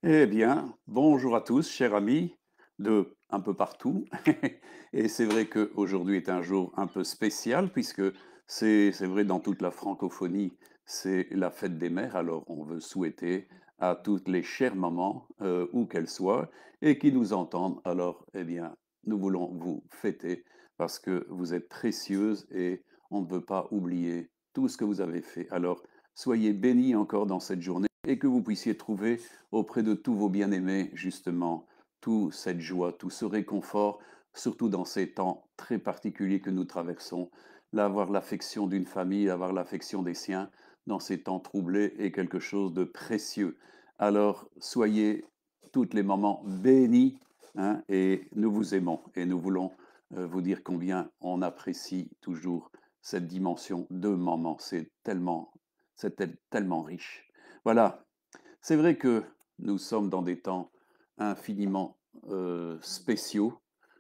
Eh bien, bonjour à tous, chers amis de un peu partout. Et c'est vrai qu'aujourd'hui est un jour un peu spécial puisque c'est vrai dans toute la francophonie, c'est la fête des mères. Alors on veut souhaiter à toutes les chères mamans, où qu'elles soient, et qui nous entendent. Alors, eh bien, nous voulons vous fêter parce que vous êtes précieuses et on ne veut pas oublier tout ce que vous avez fait. Alors, soyez bénis encore dans cette journée et que vous puissiez trouver auprès de tous vos bien-aimés, justement, toute cette joie, tout ce réconfort, surtout dans ces temps très particuliers que nous traversons. Là, avoir l'affection d'une famille, avoir l'affection des siens dans ces temps troublés est quelque chose de précieux. Alors, soyez toutes les mamans bénies, hein, et nous vous aimons et nous voulons vous dire combien on apprécie toujours cette dimension de maman. C'est tellement riche. Voilà, c'est vrai que nous sommes dans des temps infiniment spéciaux.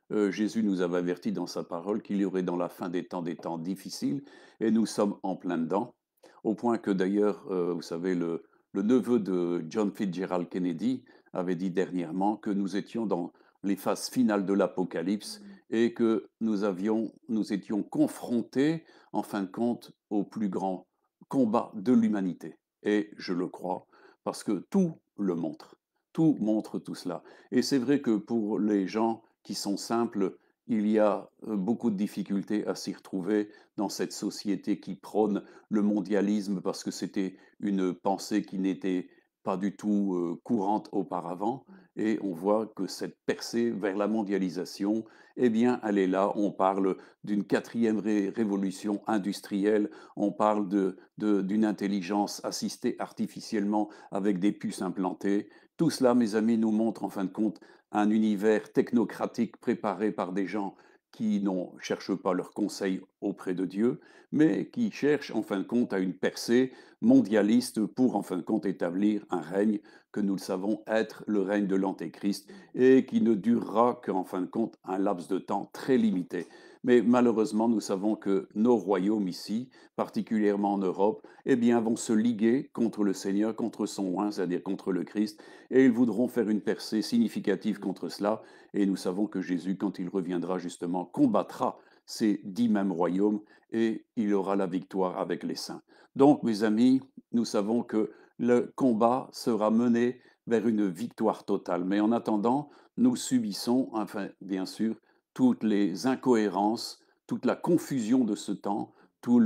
Jésus nous avait averti dans sa parole qu'il y aurait dans la fin des temps difficiles, et nous sommes en plein dedans, au point que d'ailleurs, vous savez, le neveu de John Fitzgerald Kennedy avait dit dernièrement que nous étions dans les phases finales de l'Apocalypse et que nous étions confrontés, en fin de compte, au plus grand combat de l'humanité. Et je le crois, parce que tout montre tout cela. Et c'est vrai que pour les gens qui sont simples, il y a beaucoup de difficultés à s'y retrouver dans cette société qui prône le mondialisme parce que c'était une pensée qui n'était pas du tout courante auparavant. Et on voit que cette percée vers la mondialisation, eh bien, elle est là. On parle d'une quatrième révolution industrielle, on parle d'une intelligence assistée artificiellement avec des puces implantées. Tout cela, mes amis, nous montre en fin de compte un univers technocratique préparé par des gens qui ne cherchent pas leur conseil auprès de Dieu, mais qui cherchent en fin de compte à une percée mondialiste pour en fin de compte établir un règne que nous le savons être le règne de l'Antéchrist et qui ne durera qu'en fin de compte un laps de temps très limité. Mais malheureusement, nous savons que nos royaumes ici, particulièrement en Europe, eh bien, vont se liguer contre le Seigneur, contre son oint, c'est-à-dire contre le Christ, et ils voudront faire une percée significative contre cela. Et nous savons que Jésus, quand il reviendra justement, combattra ces 10 mêmes royaumes et il aura la victoire avec les saints. Donc, mes amis, nous savons que le combat sera mené vers une victoire totale. Mais en attendant, nous subissons, enfin, bien sûr, toutes les incohérences, toute la confusion de ce temps, tout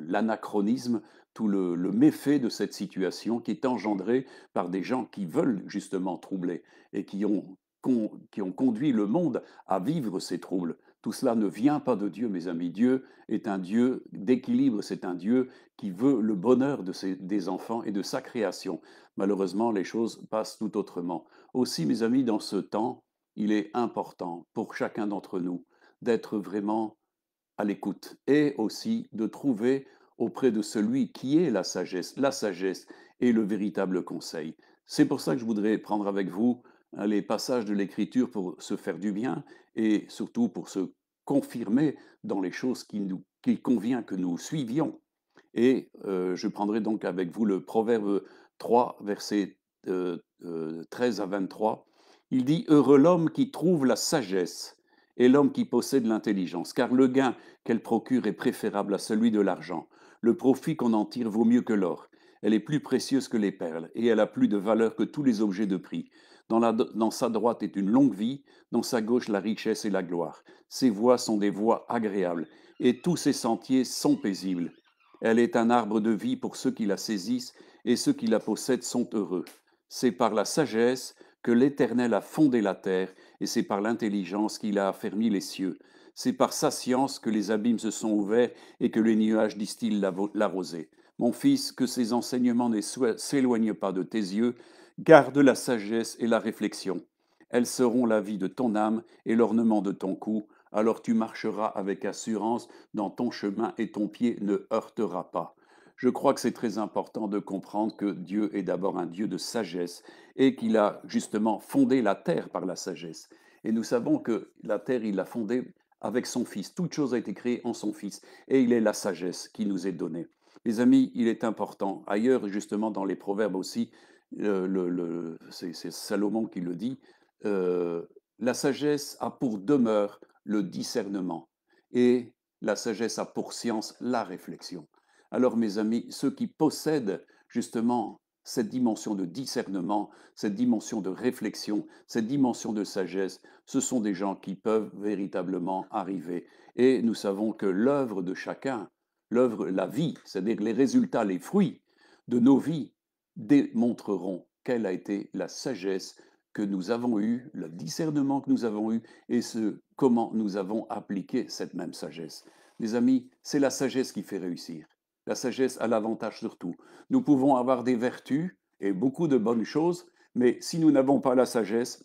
l'anachronisme, tout le méfait de cette situation qui est engendré par des gens qui veulent justement troubler et qui ont conduit le monde à vivre ces troubles. Tout cela ne vient pas de Dieu, mes amis. Dieu est un Dieu d'équilibre, c'est un Dieu qui veut le bonheur des enfants et de sa création. Malheureusement, les choses passent tout autrement. Aussi, mes amis, dans ce temps, il est important pour chacun d'entre nous d'être vraiment à l'écoute et aussi de trouver auprès de celui qui est la sagesse et le véritable conseil. C'est pour ça que je voudrais prendre avec vous les passages de l'Écriture pour se faire du bien et surtout pour se confirmer dans les choses qu'il convient que nous suivions. Et je prendrai donc avec vous le Proverbe 3, versets 13 à 23. Il dit: Heureux l'homme qui trouve la sagesse et l'homme qui possède l'intelligence, car le gain qu'elle procure est préférable à celui de l'argent. Le profit qu'on en tire vaut mieux que l'or. Elle est plus précieuse que les perles, et elle a plus de valeur que tous les objets de prix. Dans sa droite est une longue vie, dans sa gauche la richesse et la gloire. Ses voies sont des voies agréables, et tous ses sentiers sont paisibles. Elle est un arbre de vie pour ceux qui la saisissent, et ceux qui la possèdent sont heureux. C'est par la sagesse que l'Éternel a fondé la terre, et c'est par l'intelligence qu'il a affermi les cieux. C'est par sa science que les abîmes se sont ouverts et que les nuages distillent la rosée. Mon fils, que ces enseignements ne s'éloignent pas de tes yeux, garde la sagesse et la réflexion. Elles seront la vie de ton âme et l'ornement de ton cou. Alors tu marcheras avec assurance dans ton chemin et ton pied ne heurtera pas. Je crois que c'est très important de comprendre que Dieu est d'abord un Dieu de sagesse et qu'il a justement fondé la terre par la sagesse. Et nous savons que la terre, il l'a fondée avec son Fils. Toute chose a été créée en son Fils. Et il est la sagesse qui nous est donnée. Mes amis, il est important, ailleurs justement dans les proverbes aussi, C'est Salomon qui le dit, la sagesse a pour demeure le discernement et la sagesse a pour science la réflexion. Alors mes amis, ceux qui possèdent justement cette dimension de discernement, cette dimension de réflexion, cette dimension de sagesse, ce sont des gens qui peuvent véritablement arriver. Et nous savons que l'œuvre de chacun, l'œuvre, la vie, c'est-à-dire les résultats, les fruits de nos vies, démontreront quelle a été la sagesse que nous avons eue, le discernement que nous avons eu et comment nous avons appliqué cette même sagesse. Mes amis, c'est la sagesse qui fait réussir. La sagesse a l'avantage sur tout. Nous pouvons avoir des vertus et beaucoup de bonnes choses, mais si nous n'avons pas la sagesse,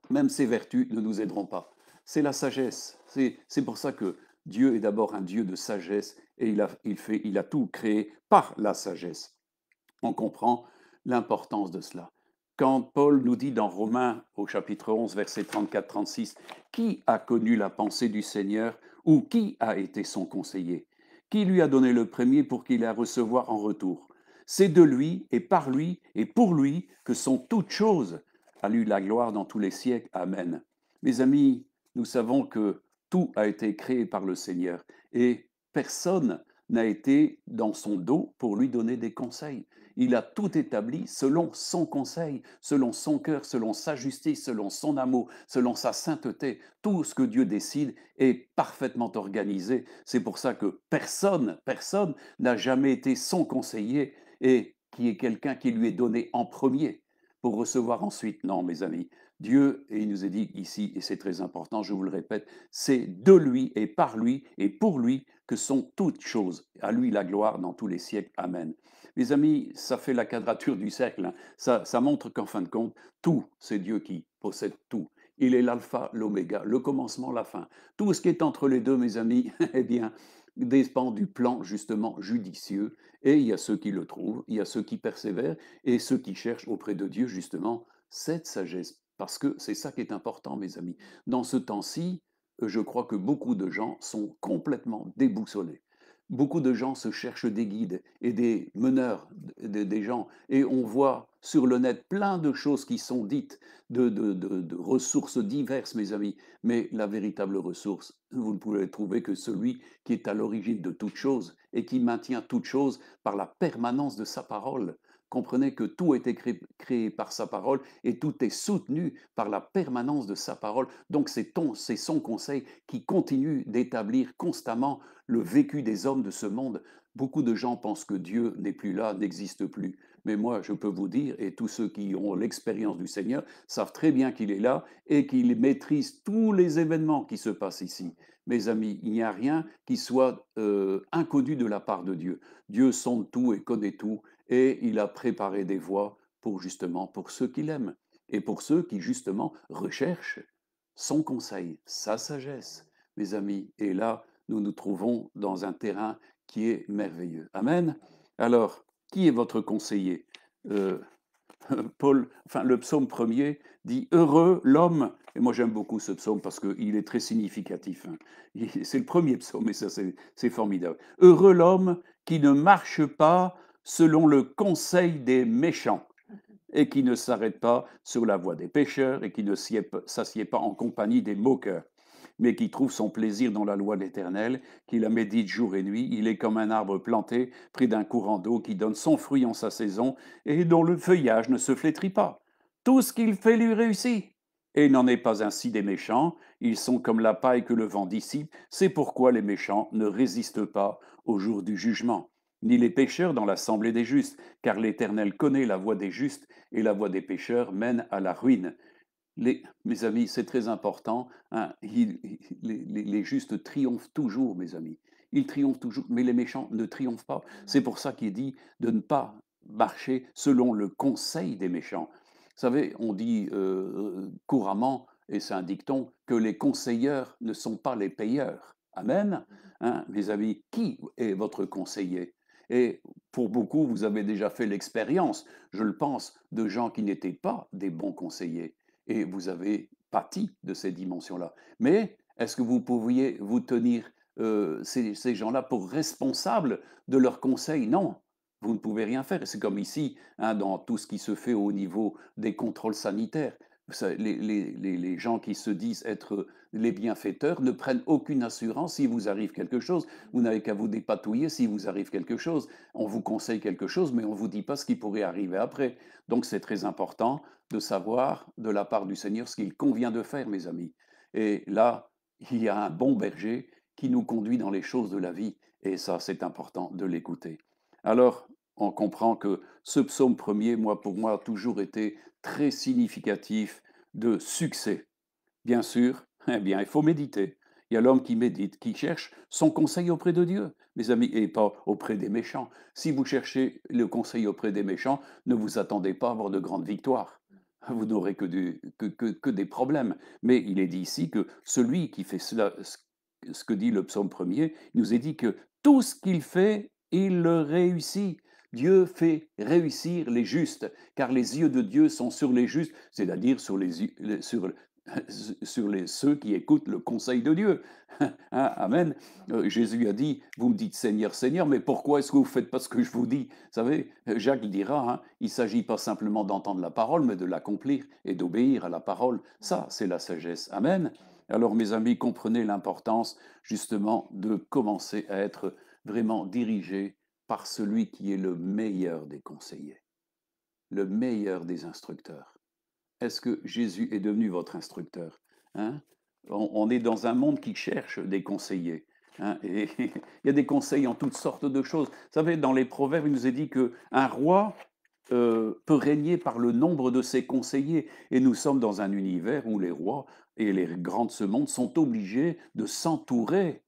même ces vertus ne nous aideront pas. C'est la sagesse. C'est pour ça que Dieu est d'abord un Dieu de sagesse et il a tout créé par la sagesse. On comprend l'importance de cela. Quand Paul nous dit dans Romains au chapitre 11, versets 34-36, qui a connu la pensée du Seigneur ou qui a été son conseiller? Qui lui a donné le premier pour qu'il la recevoir en retour? C'est de lui et par lui et pour lui que sont toutes choses. À lui la gloire dans tous les siècles. Amen. Mes amis, nous savons que tout a été créé par le Seigneur et personne n'a été dans son dos pour lui donner des conseils. Il a tout établi selon son conseil, selon son cœur, selon sa justice, selon son amour, selon sa sainteté. Tout ce que Dieu décide est parfaitement organisé. C'est pour ça que personne n'a jamais été son conseiller et qui est quelqu'un qui lui est donné en premier pour recevoir ensuite. Non, mes amis, Dieu, et il nous est dit ici, et c'est très important, je vous le répète, c'est de lui et par lui et pour lui que sont toutes choses. À lui la gloire dans tous les siècles. Amen. Mes amis, ça fait la quadrature du cercle, hein. Ça montre qu'en fin de compte, tout, c'est Dieu qui possède tout. Il est l'alpha, l'oméga, le commencement, la fin. Tout ce qui est entre les deux, mes amis, eh bien, dépend du plan justement judicieux. Et il y a ceux qui le trouvent, il y a ceux qui persévèrent et ceux qui cherchent auprès de Dieu justement cette sagesse. Parce que c'est ça qui est important, mes amis. Dans ce temps-ci, je crois que beaucoup de gens sont complètement déboussolés. Beaucoup de gens se cherchent des guides et des meneurs, des gens, et on voit sur le net plein de choses qui sont dites, de ressources diverses, mes amis. Mais la véritable ressource, vous ne pouvez trouver que celui qui est à l'origine de toute chose et qui maintient toute chose par la permanence de sa parole. Comprenez que tout a été créé par sa parole et tout est soutenu par la permanence de sa parole. Donc c'est son conseil qui continue d'établir constamment le vécu des hommes de ce monde. Beaucoup de gens pensent que Dieu n'est plus là, n'existe plus. Mais moi, je peux vous dire, et tous ceux qui ont l'expérience du Seigneur savent très bien qu'il est là et qu'il maîtrise tous les événements qui se passent ici. Mes amis, il n'y a rien qui soit inconnu de la part de Dieu. Dieu sonde tout et connaît tout, et il a préparé des voies pour justement pour ceux qu'il aime et pour ceux qui justement recherchent son conseil, sa sagesse, mes amis. Et là, nous nous trouvons dans un terrain qui est merveilleux. Amen. Alors, qui est votre conseiller? Euh, le psaume premier dit heureux l'homme, et moi j'aime beaucoup ce psaume parce qu'il est très significatif, hein. C'est le premier psaume, et ça c'est formidable. Heureux l'homme qui ne marche pas selon le conseil des méchants, et qui ne s'arrête pas sur la voie des pécheurs, et qui ne s'assied pas en compagnie des moqueurs, mais qui trouve son plaisir dans la loi de l'Éternel, qui la médite jour et nuit. Il est comme un arbre planté près d'un courant d'eau qui donne son fruit en sa saison et dont le feuillage ne se flétrit pas. Tout ce qu'il fait lui réussit. Et il n'en est pas ainsi des méchants, ils sont comme la paille que le vent dissipe, c'est pourquoi les méchants ne résistent pas au jour du jugement, ni les pécheurs dans l'assemblée des justes, car l'Éternel connaît la voie des justes, et la voie des pécheurs mène à la ruine. Mes amis, c'est très important, hein, les justes triomphent toujours, mes amis. Ils triomphent toujours, mais les méchants ne triomphent pas. C'est pour ça qu'il dit de ne pas marcher selon le conseil des méchants. Vous savez, on dit couramment, et c'est un dicton, que les conseilleurs ne sont pas les payeurs. Amen. Hein, mes amis, qui est votre conseiller? Et pour beaucoup, vous avez déjà fait l'expérience, je le pense, de gens qui n'étaient pas des bons conseillers et vous avez pâti de ces dimensions-là. Mais est-ce que vous pourriez vous tenir ces gens-là pour responsables de leurs conseils? Non. vous ne pouvez rien faire. C'est comme ici, hein, dans tout ce qui se fait au niveau des contrôles sanitaires. Les gens qui se disent être les bienfaiteurs ne prennent aucune assurance s'il vous arrive quelque chose. Vous n'avez qu'à vous dépatouiller s'il vous arrive quelque chose. On vous conseille quelque chose, mais on ne vous dit pas ce qui pourrait arriver après. Donc c'est très important de savoir de la part du Seigneur ce qu'il convient de faire, mes amis. Et là, il y a un bon berger qui nous conduit dans les choses de la vie. Et ça, c'est important de l'écouter. Alors, on comprend que ce psaume premier, pour moi, a toujours été très significatif de succès. Bien sûr, eh bien, il faut méditer. Il y a l'homme qui médite, qui cherche son conseil auprès de Dieu, mes amis, et pas auprès des méchants. Si vous cherchez le conseil auprès des méchants, ne vous attendez pas à avoir de grandes victoires. Vous n'aurez que des problèmes. Mais il est dit ici que celui qui fait cela, ce que dit le psaume premier, il nous est dit que tout ce qu'il fait, il le réussit. Dieu fait réussir les justes, car les yeux de Dieu sont sur les justes, c'est-à-dire sur ceux qui écoutent le conseil de Dieu. Hein, amen. Jésus a dit, vous me dites Seigneur, Seigneur, mais pourquoi est-ce que vous ne faites pas ce que je vous dis? Vous savez, Jacques dira, hein, il ne s'agit pas simplement d'entendre la parole, mais de l'accomplir et d'obéir à la parole. Ça, c'est la sagesse. Amen. Alors, mes amis, comprenez l'importance justement de commencer à être vraiment dirigé par celui qui est le meilleur des conseillers, le meilleur des instructeurs. Est-ce que Jésus est devenu votre instructeur? Hein? On est dans un monde qui cherche des conseillers. Hein, et il y a des conseils en toutes sortes de choses. Vous savez, dans les Proverbes, il nous est dit qu'un roi peut régner par le nombre de ses conseillers. Et nous sommes dans un univers où les rois et les grands de ce monde sont obligés de s'entourer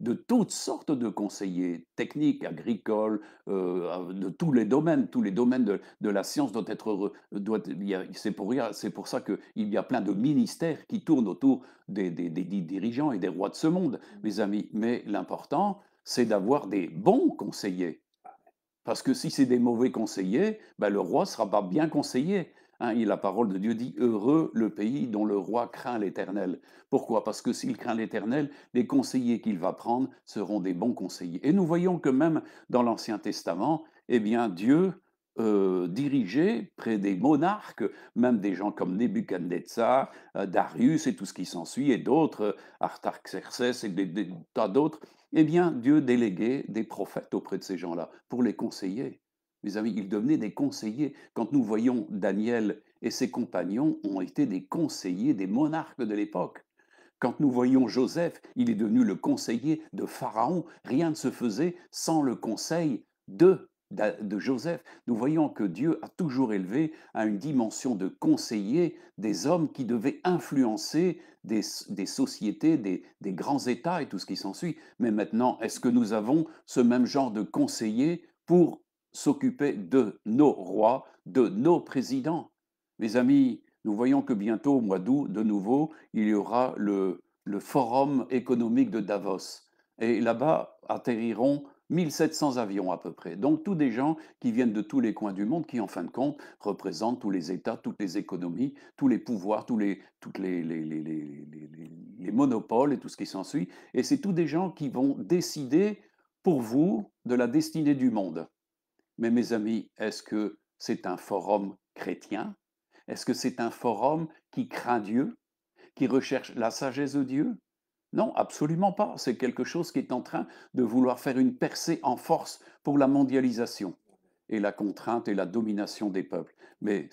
de toutes sortes de conseillers techniques, agricoles, de tous les domaines de la science doivent être, c'est pour ça qu'il y a plein de ministères qui tournent autour des dirigeants et des rois de ce monde, mes amis. Mais l'important, c'est d'avoir des bons conseillers. Parce que si c'est des mauvais conseillers, ben le roi ne sera pas bien conseillé. Hein, et la parole de Dieu dit, heureux le pays dont le roi craint l'Éternel. Pourquoi? Parce que s'il craint l'Éternel, les conseillers qu'il va prendre seront des bons conseillers. Et nous voyons que même dans l'Ancien Testament, eh bien, Dieu dirigeait près des monarques, même des gens comme Nebuchadnezzar, Darius et tout ce qui s'ensuit, et d'autres, Artaxerxès et des tas d'autres, eh bien, Dieu déléguait des prophètes auprès de ces gens-là pour les conseiller. Mes amis, ils devenaient des conseillers. Quand nous voyons Daniel et ses compagnons ont été des conseillers des monarques de l'époque. Quand nous voyons Joseph, il est devenu le conseiller de Pharaon. Rien ne se faisait sans le conseil de Joseph. Nous voyons que Dieu a toujours élevé à une dimension de conseiller des hommes qui devaient influencer des sociétés, des grands États et tout ce qui s'ensuit. Mais maintenant, est-ce que nous avons ce même genre de conseiller pour s'occuper de nos rois, de nos présidents? Mes amis, nous voyons que bientôt, au mois d'août, de nouveau, il y aura le forum économique de Davos. Et là-bas atterriront 1700 avions à peu près. Donc tous des gens qui viennent de tous les coins du monde, qui en fin de compte représentent tous les États, toutes les économies, tous les pouvoirs, toutes les monopoles et tout ce qui s'ensuit. Et c'est tous des gens qui vont décider pour vous de la destinée du monde. Mais mes amis, est-ce que c'est un forum chrétien? Est-ce que c'est un forum qui craint Dieu, qui recherche la sagesse de Dieu? Non, absolument pas. C'est quelque chose qui est en train de vouloir faire une percée en force pour la mondialisation et la contrainte et la domination des peuples. Mais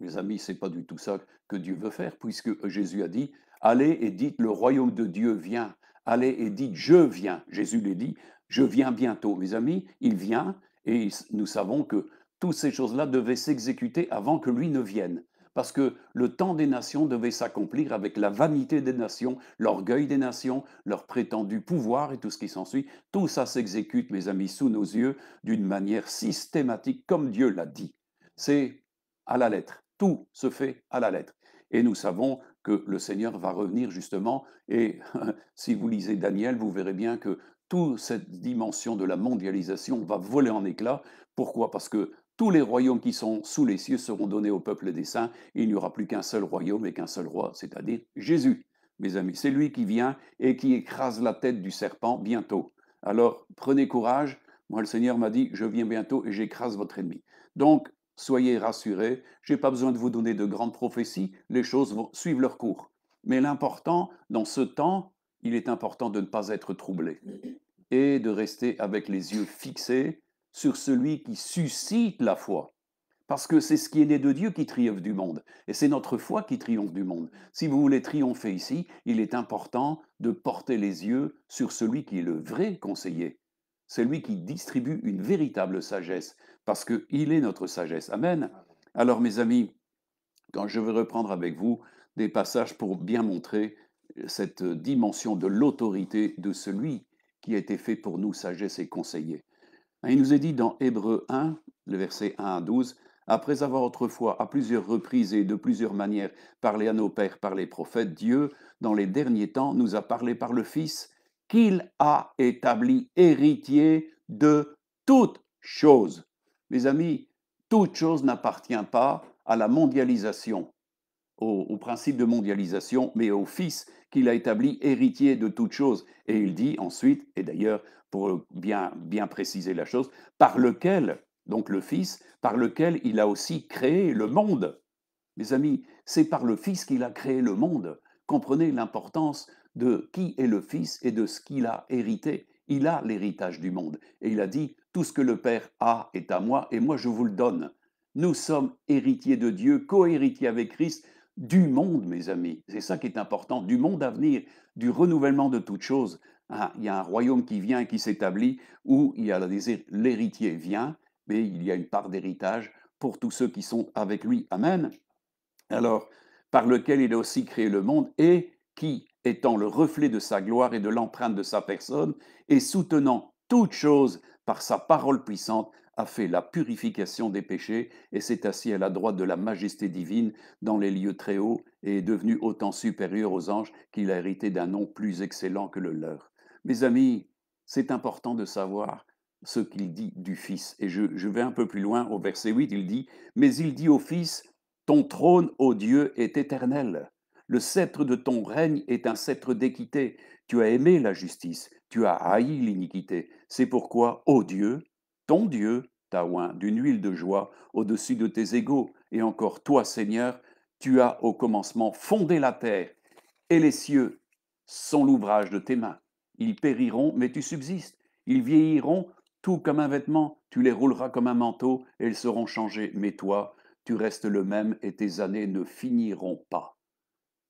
mes amis, c'est pas du tout ça que Dieu veut faire, puisque Jésus a dit, allez et dites, le royaume de Dieu vient. Allez et dites, je viens. Jésus l'a dit, je viens bientôt. Mes amis, il vient et nous savons que toutes ces choses-là devaient s'exécuter avant que lui ne vienne. Parce que le temps des nations devait s'accomplir avec la vanité des nations, l'orgueil des nations, leur prétendu pouvoir et tout ce qui s'ensuit. Tout ça s'exécute, mes amis, sous nos yeux, d'une manière systématique, comme Dieu l'a dit. C'est à la lettre. Tout se fait à la lettre. Et nous savons que le Seigneur va revenir justement. Et si vous lisez Daniel, vous verrez bien que toute cette dimension de la mondialisation va voler en éclats. Pourquoi? Parce que tous les royaumes qui sont sous les cieux seront donnés au peuple des saints. Et il n'y aura plus qu'un seul royaume et qu'un seul roi, c'est-à-dire Jésus. Mes amis, c'est lui qui vient et qui écrase la tête du serpent bientôt. Alors prenez courage, Moi, le Seigneur m'a dit, je viens bientôt et j'écrase votre ennemi. Donc, soyez rassurés, je n'ai pas besoin de vous donner de grandes prophéties, les choses vont suivre leur cours. Mais l'important, dans ce temps, il est important de ne pas être troublé et de rester avec les yeux fixés sur celui qui suscite la foi. Parce que c'est ce qui est né de Dieu qui triomphe du monde. Et c'est notre foi qui triomphe du monde. Si vous voulez triompher ici, il est important de porter les yeux sur celui qui est le vrai conseiller. Celui qui distribue une véritable sagesse. Parce qu'il est notre sagesse. Amen. Alors mes amis, quand je vais reprendre avec vous des passages pour bien montrer cette dimension de l'autorité de celui qui a été fait pour nous sagesse et conseiller. Il nous est dit dans Hébreux 1, le verset 1 à 12, après avoir autrefois à plusieurs reprises et de plusieurs manières parlé à nos pères par les prophètes, Dieu, dans les derniers temps, nous a parlé par le Fils, qu'il a établi héritier de toutes choses. Mes amis, toute chose n'appartient pas à la mondialisation, au principe de mondialisation, mais au Fils qu'il a établi héritier de toutes choses. Et il dit ensuite, et d'ailleurs pour bien préciser la chose, par lequel, donc le Fils, par lequel il a aussi créé le monde. Mes amis, c'est par le Fils qu'il a créé le monde. Comprenez l'importance de qui est le Fils et de ce qu'il a hérité. Il a l'héritage du monde. Et il a dit, tout ce que le Père a est à moi et moi je vous le donne. Nous sommes héritiers de Dieu, co-héritiers avec Christ du monde, mes amis. C'est ça qui est important, du monde à venir, du renouvellement de toutes choses. Ah, il y a un royaume qui vient et qui s'établit où il y a l'héritier vient, mais il y a une part d'héritage pour tous ceux qui sont avec lui. Amen. Alors, par lequel il a aussi créé le monde et qui, étant le reflet de sa gloire et de l'empreinte de sa personne, et soutenant toute chose par sa parole puissante, a fait la purification des péchés et s'est assis à la droite de la majesté divine dans les lieux très hauts et est devenu autant supérieur aux anges qu'il a hérité d'un nom plus excellent que le leur. Mes amis, c'est important de savoir ce qu'il dit du Fils. Et je vais un peu plus loin au verset 8, il dit, mais il dit au Fils, ton trône, ô Dieu, est éternel. Le sceptre de ton règne est un sceptre d'équité. Tu as aimé la justice, tu as haï l'iniquité. C'est pourquoi, ô Dieu, ton Dieu t'a oint d'une huile de joie au-dessus de tes égaux. Et encore toi, Seigneur, tu as au commencement fondé la terre, et les cieux sont l'ouvrage de tes mains. Ils périront, mais tu subsistes. Ils vieilliront, tout comme un vêtement. Tu les rouleras comme un manteau, et ils seront changés. Mais toi, tu restes le même et tes années ne finiront pas.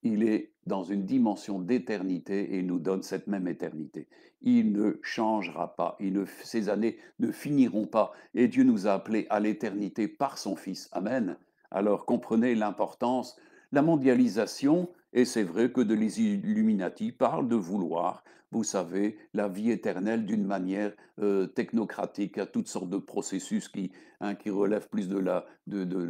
Il est dans une dimension d'éternité et il nous donne cette même éternité. Il ne changera pas, ces années ne finiront pas et Dieu nous a appelés à l'éternité par son Fils. Amen. Alors comprenez l'importance, la mondialisation, et c'est vrai que de les Illuminati parlent de vouloir, vous savez, la vie éternelle d'une manière technocratique, à toutes sortes de processus qui relèvent plus de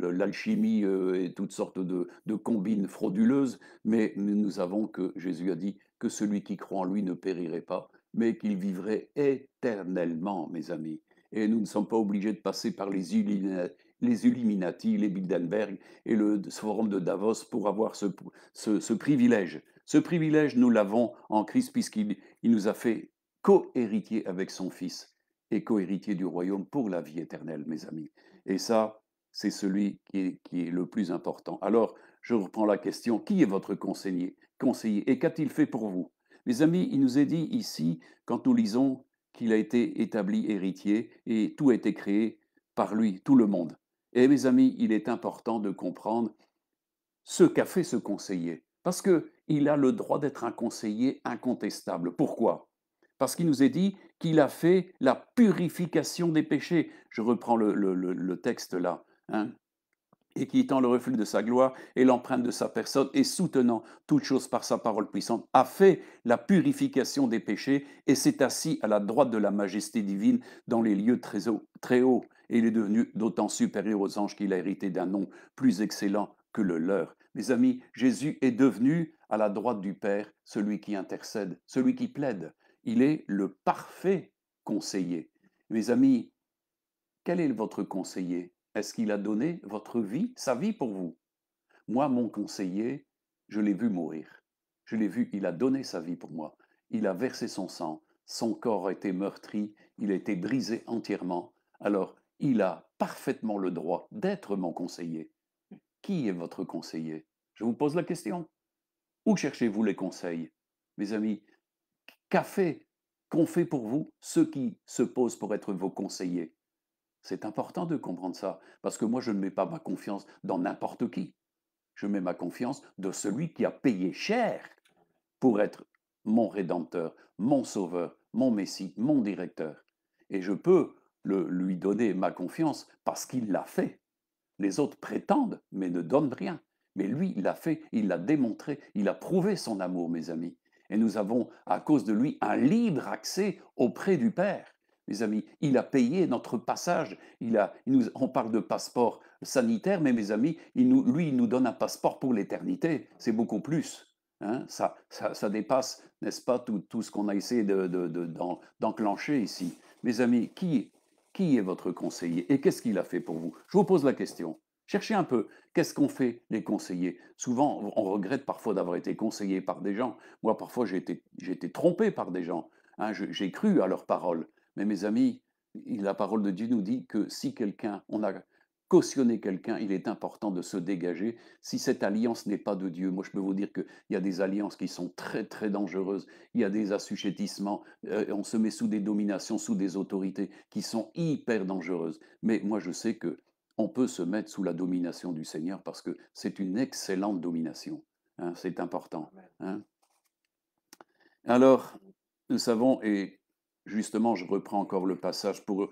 l'alchimie et toutes sortes de combines frauduleuses, mais nous avons que Jésus a dit que celui qui croit en lui ne périrait pas, mais qu'il vivrait éternellement, mes amis. Et nous ne sommes pas obligés de passer par les Illuminati, les Bilderberg et le forum de Davos pour avoir ce privilège. Ce privilège, nous l'avons en Christ puisqu'il nous a fait co-héritier avec son Fils et co-héritier du royaume pour la vie éternelle, mes amis. Et ça, c'est celui qui est le plus important. Alors, je reprends la question, qui est votre conseiller et qu'a-t-il fait pour vous? Mes amis, il nous est dit ici, quand nous lisons qu'il a été établi héritier et tout a été créé par lui, tout le monde. Et mes amis, il est important de comprendre ce qu'a fait ce conseiller, parce qu'il a le droit d'être un conseiller incontestable. Pourquoi? Parce qu'il nous est dit qu'il a fait la purification des péchés. Je reprends le texte là. Hein, et qui étant le reflet de sa gloire et l'empreinte de sa personne, et soutenant toute chose par sa parole puissante, a fait la purification des péchés et s'est assis à la droite de la majesté divine dans les lieux très hauts. Et il est devenu d'autant supérieur aux anges qu'il a hérité d'un nom plus excellent que le leur. Mes amis, Jésus est devenu à la droite du Père celui qui intercède, celui qui plaide. Il est le parfait conseiller. Mes amis, quel est votre conseiller? Est-ce qu'il a donné votre vie, sa vie pour vous? Moi, mon conseiller, je l'ai vu mourir. Je l'ai vu, il a donné sa vie pour moi. Il a versé son sang son corps a été meurtri, il a été brisé entièrement. Alors, il a parfaitement le droit d'être mon conseiller. Qui est votre conseiller? Je vous pose la question. Où cherchez-vous les conseils? Mes amis, qu'ont fait pour vous ceux qui se posent pour être vos conseillers? C'est important de comprendre ça, parce que moi, je ne mets pas ma confiance dans n'importe qui. Je mets ma confiance dans celui qui a payé cher pour être mon rédempteur, mon sauveur, mon messie, mon directeur. Et je peux lui donner ma confiance parce qu'il l'a fait. Les autres prétendent, mais ne donnent rien. Mais lui, il l'a fait, il l'a démontré, il a prouvé son amour, mes amis. Et nous avons, à cause de lui, un libre accès auprès du Père. Mes amis, il a payé notre passage. On parle de passeport sanitaire, mais mes amis, lui, il nous donne un passeport pour l'éternité. C'est beaucoup plus. Hein. Ça dépasse, n'est-ce pas, tout ce qu'on a essayé d'enclencher ici. Mes amis, qui est votre conseiller et qu'est-ce qu'il a fait pour vous? Je vous pose la question. Cherchez un peu, qu'est-ce qu'ont fait les conseillers? Souvent, on regrette parfois d'avoir été conseillé par des gens. Moi, parfois, j'ai été trompé par des gens. Hein, j'ai cru à leurs paroles. Mais mes amis, la parole de Dieu nous dit que si on a cautionné quelqu'un, il est important de se dégager. Si cette alliance n'est pas de Dieu, moi je peux vous dire qu'il y a des alliances qui sont très très dangereuses. Il y a des assujettissements, on se met sous des dominations, sous des autorités qui sont hyper dangereuses. Mais moi je sais que on peut se mettre sous la domination du Seigneur parce que c'est une excellente domination. Hein, c'est important. Hein. Alors, nous savons, et justement, je reprends encore le passage pour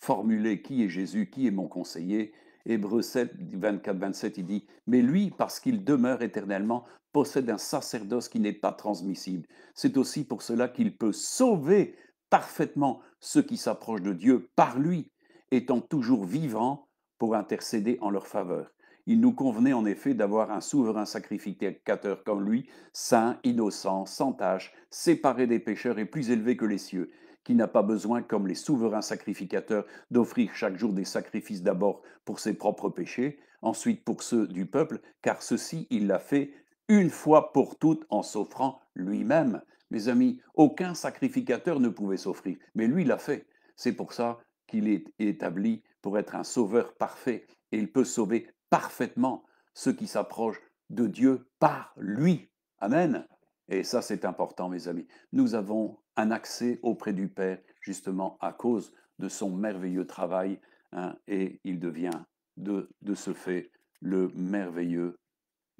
formuler qui est Jésus, qui est mon conseiller. Hébreux 7, 24-27, il dit, mais lui, parce qu'il demeure éternellement, possède un sacerdoce qui n'est pas transmissible. C'est aussi pour cela qu'il peut sauver parfaitement ceux qui s'approchent de Dieu par lui, étant toujours vivant pour intercéder en leur faveur. Il nous convenait en effet d'avoir un souverain sacrificateur comme lui, saint, innocent, sans tache, séparé des pécheurs et plus élevé que les cieux, qui n'a pas besoin, comme les souverains sacrificateurs, d'offrir chaque jour des sacrifices d'abord pour ses propres péchés, ensuite pour ceux du peuple, car ceci il l'a fait une fois pour toutes en s'offrant lui-même. Mes amis, aucun sacrificateur ne pouvait s'offrir, mais lui l'a fait. C'est pour ça qu'il est établi pour être un sauveur parfait, et il peut sauver parfaitement ceux qui s'approchent de Dieu par lui. Amen. Et ça, c'est important, mes amis. Nous avons un accès auprès du Père, justement, à cause de son merveilleux travail, hein, et il devient de ce fait le merveilleux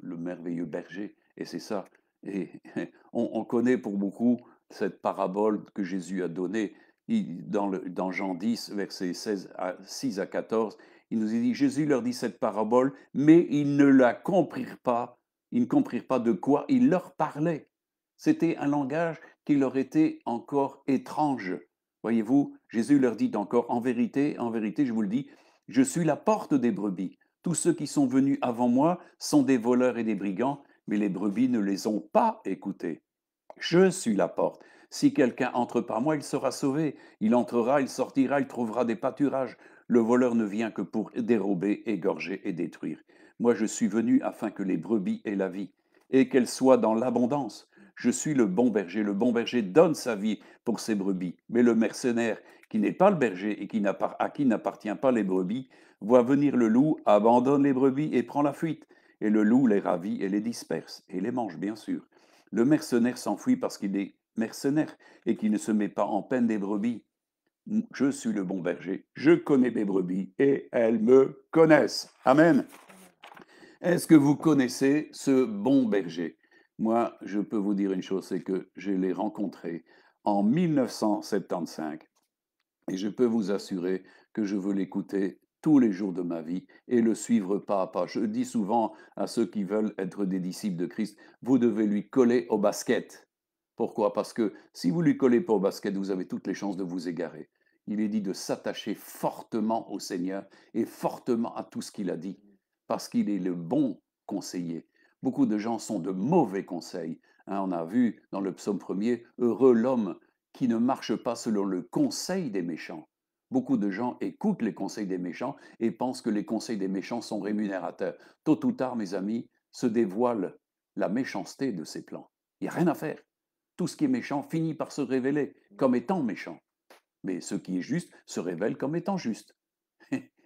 berger. Et c'est ça. Et on connaît pour beaucoup cette parabole que Jésus a donnée dans Jean 10, versets 6 à 14. Il nous est dit, Jésus leur dit cette parabole, mais ils ne la comprirent pas. Ils ne comprirent pas de quoi il leur parlait. C'était un langage qui leur était encore étrange. Voyez-vous, Jésus leur dit encore, en vérité, je vous le dis, je suis la porte des brebis. Tous ceux qui sont venus avant moi sont des voleurs et des brigands, mais les brebis ne les ont pas écoutés. Je suis la porte. Si quelqu'un entre par moi, il sera sauvé. Il entrera, il sortira, il trouvera des pâturages. Le voleur ne vient que pour dérober, égorger et détruire. Moi, je suis venu afin que les brebis aient la vie et qu'elles soient dans l'abondance. Je suis le bon berger. Le bon berger donne sa vie pour ses brebis. Mais le mercenaire, qui n'est pas le berger et à qui n'appartient pas les brebis, voit venir le loup, abandonne les brebis et prend la fuite. Et le loup les ravit et les disperse, et les mange, bien sûr. Le mercenaire s'enfuit parce qu'il est mercenaire et qu'il ne se met pas en peine des brebis. Je suis le bon berger, je connais mes brebis et elles me connaissent. Amen. Est-ce que vous connaissez ce bon berger? Moi, je peux vous dire une chose, c'est que je l'ai rencontré en 1975 et je peux vous assurer que je veux l'écouter tous les jours de ma vie et le suivre pas à pas. Je dis souvent à ceux qui veulent être des disciples de Christ, vous devez lui coller au basket. Pourquoi? Parce que si vous lui collez pas au basket, vous avez toutes les chances de vous égarer. Il est dit de s'attacher fortement au Seigneur et fortement à tout ce qu'il a dit, parce qu'il est le bon conseiller. Beaucoup de gens sont de mauvais conseils. Hein, on a vu dans le psaume premier, heureux l'homme qui ne marche pas selon le conseil des méchants. Beaucoup de gens écoutent les conseils des méchants et pensent que les conseils des méchants sont rémunérateurs. Tôt ou tard, mes amis, se dévoile la méchanceté de ces plans. Il n'y a rien à faire. tout ce qui est méchant finit par se révéler comme étant méchant. Mais ce qui est juste se révèle comme étant juste.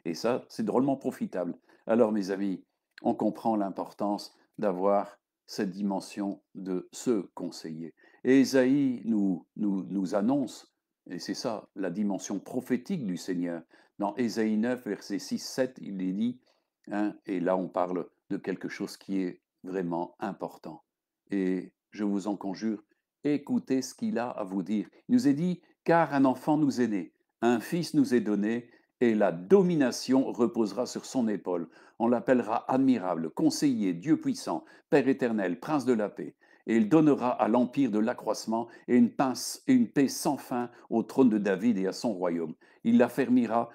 Et ça, c'est drôlement profitable. Alors, mes amis, on comprend l'importance d'avoir cette dimension de se conseiller. Et Ésaïe nous annonce, et c'est ça, la dimension prophétique du Seigneur. Dans Ésaïe 9, versets 6-7, il est dit, hein, et là on parle de quelque chose qui est vraiment important. Et je vous en conjure, écoutez ce qu'il a à vous dire. Il nous est dit, car un enfant nous est né, un fils nous est donné, et la domination reposera sur son épaule. On l'appellera admirable, conseiller, Dieu puissant, Père éternel, prince de la paix. Et il donnera à l'empire de l'accroissement et une paix sans fin au trône de David et à son royaume. Il l'affermira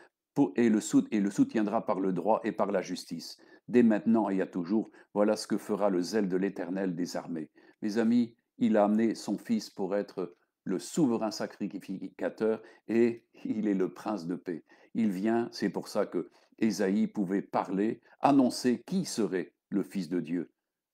et le soutiendra par le droit et par la justice. Dès maintenant et à toujours, voilà ce que fera le zèle de l'Éternel des armées. Mes amis, il a amené son Fils pour être le souverain sacrificateur et il est le prince de paix. Il vient, c'est pour ça que Ésaïe pouvait parler, annoncer qui serait le Fils de Dieu.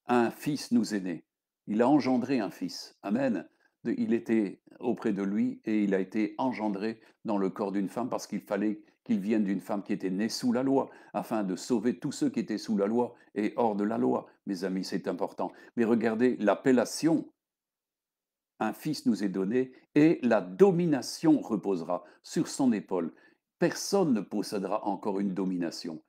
Un fils nous est né. Il a engendré un fils. Amen. Il était auprès de lui et il a été engendré dans le corps d'une femme parce qu'il fallait qu'il vienne d'une femme qui était née sous la loi, afin de sauver tous ceux qui étaient sous la loi et hors de la loi. Mes amis, c'est important. Mais regardez l'appellation, un fils nous est donné et la domination reposera sur son épaule. Personne ne possédera encore une domination.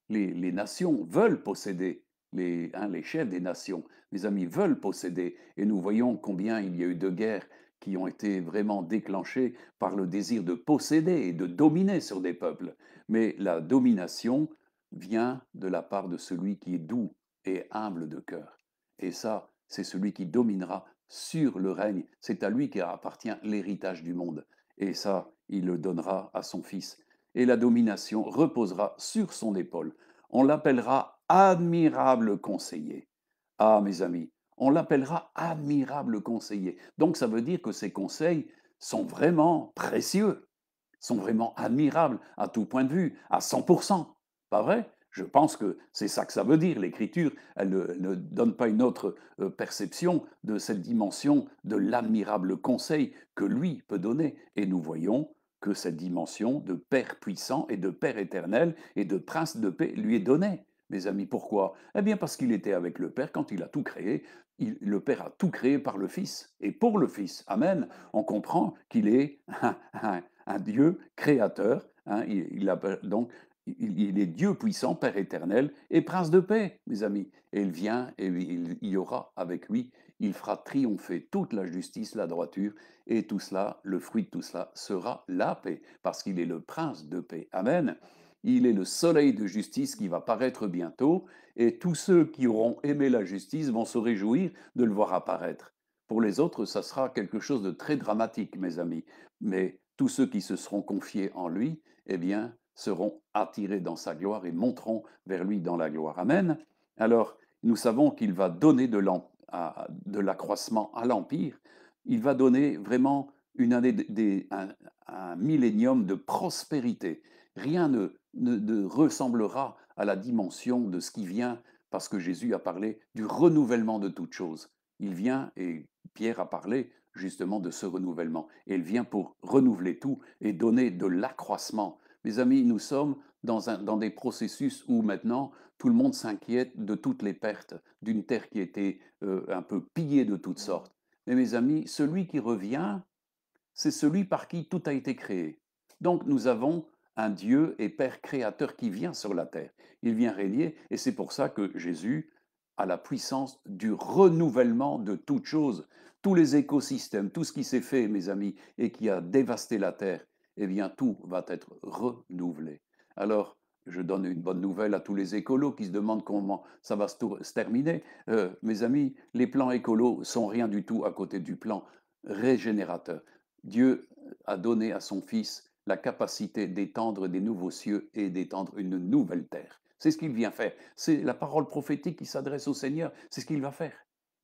Les nations veulent posséder, les chefs des nations, mes amis, veulent posséder. Et nous voyons combien il y a eu de guerres qui ont été vraiment déclenchées par le désir de posséder et de dominer sur des peuples. Mais la domination vient de la part de celui qui est doux et humble de cœur. Et ça, c'est celui qui dominera sur le règne. C'est à lui qu'appartient l'héritage du monde. Et ça, il le donnera à son fils. Et la domination reposera sur son épaule. On l'appellera admirable conseiller. Ah, mes amis, on l'appellera admirable conseiller. Donc ça veut dire que ses conseils sont vraiment précieux, sont vraiment admirables à tout point de vue, à 100%. Pas vrai? Je pense que c'est ça que ça veut dire. L'Écriture, elle ne donne pas une autre perception de cette dimension de l'admirable conseil que lui peut donner. Et nous voyons que cette dimension de Père puissant et de Père éternel et de Prince de paix lui est donnée. Mes amis, pourquoi? Eh bien parce qu'il était avec le Père quand il a tout créé. Le Père a tout créé par le Fils et pour le Fils. Amen. On comprend qu'il est un Dieu créateur. Hein, donc, il est Dieu puissant, Père éternel et Prince de paix, mes amis. Et il vient et il y aura avec lui, il fera triompher toute la justice, la droiture, et tout cela, le fruit de tout cela sera la paix, parce qu'il est le Prince de paix. Amen. Il est le soleil de justice qui va paraître bientôt, et tous ceux qui auront aimé la justice vont se réjouir de le voir apparaître. Pour les autres, ça sera quelque chose de très dramatique, mes amis. Mais tous ceux qui se seront confiés en lui, eh bien, seront attirés dans sa gloire et monteront vers lui dans la gloire. Amen. Alors, nous savons qu'il va donner de l'accroissement à l'Empire. Il va donner vraiment une année, un millénium de prospérité. Rien ne ressemblera à la dimension de ce qui vient, parce que Jésus a parlé du renouvellement de toutes choses. Il vient, et Pierre a parlé justement de ce renouvellement. Et il vient pour renouveler tout et donner de l'accroissement. Mes amis, nous sommes dans des processus où maintenant tout le monde s'inquiète de toutes les pertes d'une terre qui était un peu pillée de toutes sortes. Mais mes amis, celui qui revient, c'est celui par qui tout a été créé. Donc nous avons un Dieu et Père créateur qui vient sur la terre. Il vient régner et c'est pour ça que Jésus a la puissance du renouvellement de toutes choses. Tous les écosystèmes, tout ce qui s'est fait, mes amis, et qui a dévasté la terre, eh bien tout va être renouvelé. Alors, je donne une bonne nouvelle à tous les écolos qui se demandent comment ça va se terminer. Mes amis, les plans écolos sont rien du tout à côté du plan régénérateur. Dieu a donné à son Fils la capacité d'étendre des nouveaux cieux et d'étendre une nouvelle terre. C'est ce qu'il vient faire. C'est la parole prophétique qui s'adresse au Seigneur. C'est ce qu'il va faire.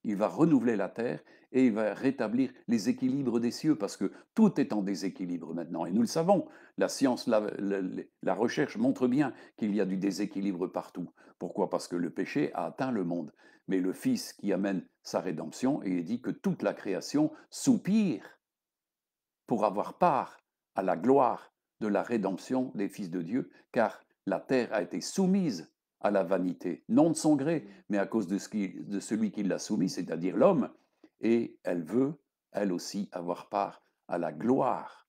Il va renouveler la terre et il va rétablir les équilibres des cieux parce que tout est en déséquilibre maintenant. Et nous le savons, la science, la recherche montre bien qu'il y a du déséquilibre partout. Pourquoi? Parce que le péché a atteint le monde. Mais le Fils qui amène sa rédemption, et il dit que toute la création soupire pour avoir part à la gloire de la rédemption des fils de Dieu, car la terre a été soumise à la vanité, non de son gré, mais à cause de, de celui qui l'a soumise, c'est-à-dire l'homme, et elle veut, elle aussi, avoir part à la gloire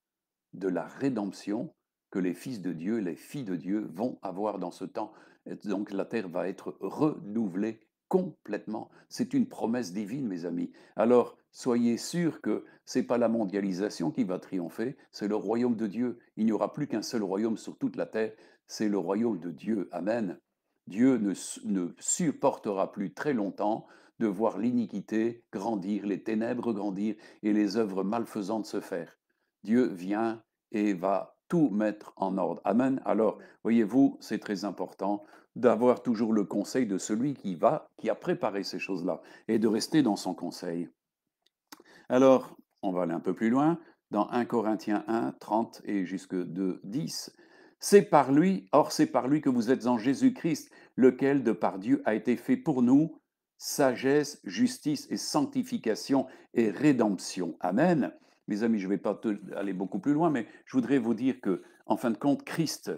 de la rédemption que les fils de Dieu, les filles de Dieu vont avoir dans ce temps. Et donc la terre va être renouvelée complètement. C'est une promesse divine, mes amis. Alors, soyez sûrs que ce n'est pas la mondialisation qui va triompher, c'est le royaume de Dieu. Il n'y aura plus qu'un seul royaume sur toute la terre, c'est le royaume de Dieu. Amen. Dieu ne supportera plus très longtemps de voir l'iniquité grandir, les ténèbres grandir et les œuvres malfaisantes se faire. Dieu vient et va tout mettre en ordre. Amen. Alors, voyez-vous, c'est très important d'avoir toujours le conseil de celui qui a préparé ces choses-là, et de rester dans son conseil. Alors, on va aller un peu plus loin, dans 1 Corinthiens 1, 30 et jusque 2, 10. C'est par lui, or c'est par lui que vous êtes en Jésus-Christ, lequel de par Dieu a été fait pour nous sagesse, justice et sanctification et rédemption. Amen. Mes amis, je ne vais pas aller beaucoup plus loin, mais je voudrais vous dire que, en fin de compte, Christ,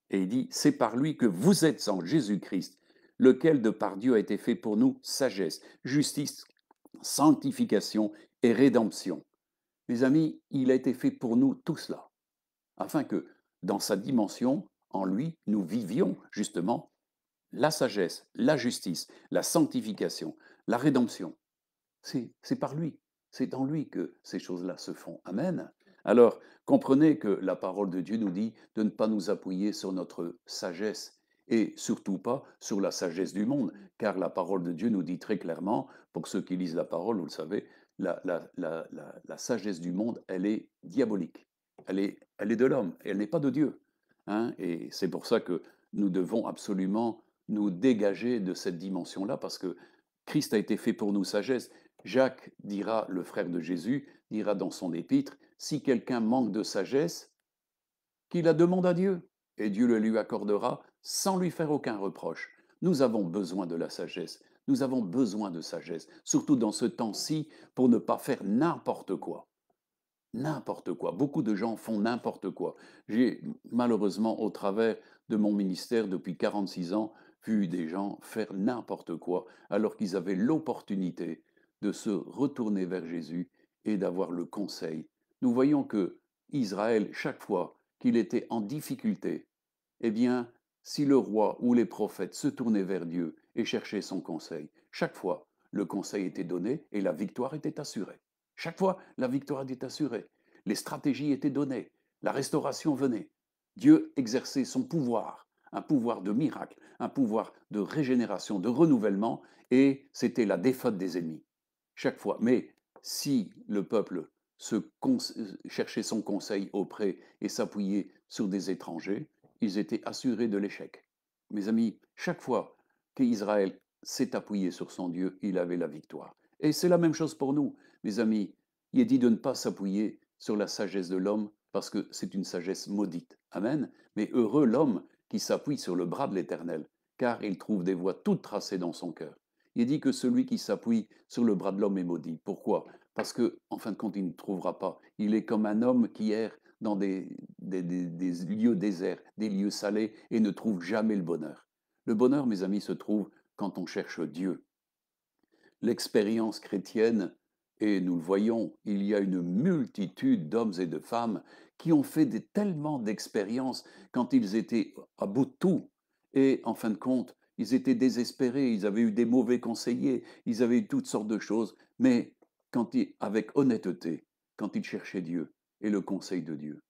et il dit, c'est par lui que vous êtes en Jésus-Christ, lequel de par Dieu a été fait pour nous sagesse, justice, sanctification et rédemption. Mes amis, il a été fait pour nous tout cela, afin que, dans sa dimension, en lui, nous vivions justement la sagesse, la justice, la sanctification, la rédemption. C'est par lui, c'est en lui que ces choses-là se font. Amen. Alors, comprenez que la parole de Dieu nous dit de ne pas nous appuyer sur notre sagesse et surtout pas sur la sagesse du monde, car la parole de Dieu nous dit très clairement, pour ceux qui lisent la parole, vous le savez, la sagesse du monde, elle est diabolique, elle est de l'homme, elle n'est pas de Dieu. Hein. Et c'est pour ça que nous devons absolument nous dégager de cette dimension-là, parce que Christ a été fait pour nous sagesse. Jacques dira, le frère de Jésus, dira dans son épître, si quelqu'un manque de sagesse, qu'il la demande à Dieu, et Dieu le lui accordera sans lui faire aucun reproche. Nous avons besoin de la sagesse, nous avons besoin de sagesse, surtout dans ce temps-ci, pour ne pas faire n'importe quoi. N'importe quoi. Beaucoup de gens font n'importe quoi. J'ai malheureusement, au travers de mon ministère depuis 46 ans, vu des gens faire n'importe quoi alors qu'ils avaient l'opportunité de se retourner vers Jésus et d'avoir le conseil. Nous voyons que Israël, chaque fois qu'il était en difficulté, eh bien, si le roi ou les prophètes se tournaient vers Dieu et cherchaient son conseil, chaque fois, le conseil était donné et la victoire était assurée. Chaque fois, la victoire était assurée. Les stratégies étaient données. La restauration venait. Dieu exerçait son pouvoir, un pouvoir de miracle, un pouvoir de régénération, de renouvellement, et c'était la défaite des ennemis. Chaque fois. Mais si le peuple cherchait son conseil auprès et s'appuyait sur des étrangers, ils étaient assurés de l'échec. Mes amis, chaque fois qu'Israël s'est appuyé sur son Dieu, il avait la victoire. Et c'est la même chose pour nous, mes amis. Il est dit de ne pas s'appuyer sur la sagesse de l'homme parce que c'est une sagesse maudite. Amen. Mais heureux l'homme qui s'appuie sur le bras de l'Éternel, car il trouve des voies toutes tracées dans son cœur. Il dit que celui qui s'appuie sur le bras de l'homme est maudit. Pourquoi? Parce que, en fin de compte, il ne trouvera pas. Il est comme un homme qui erre dans des lieux déserts, des lieux salés, et ne trouve jamais le bonheur. Le bonheur, mes amis, se trouve quand on cherche Dieu. L'expérience chrétienne, et nous le voyons, il y a une multitude d'hommes et de femmes qui ont fait tellement d'expériences quand ils étaient à bout de tout. Et en fin de compte, ils étaient désespérés, ils avaient eu des mauvais conseillers, ils avaient eu toutes sortes de choses, mais avec honnêteté, quand ils cherchaient Dieu et le conseil de Dieu,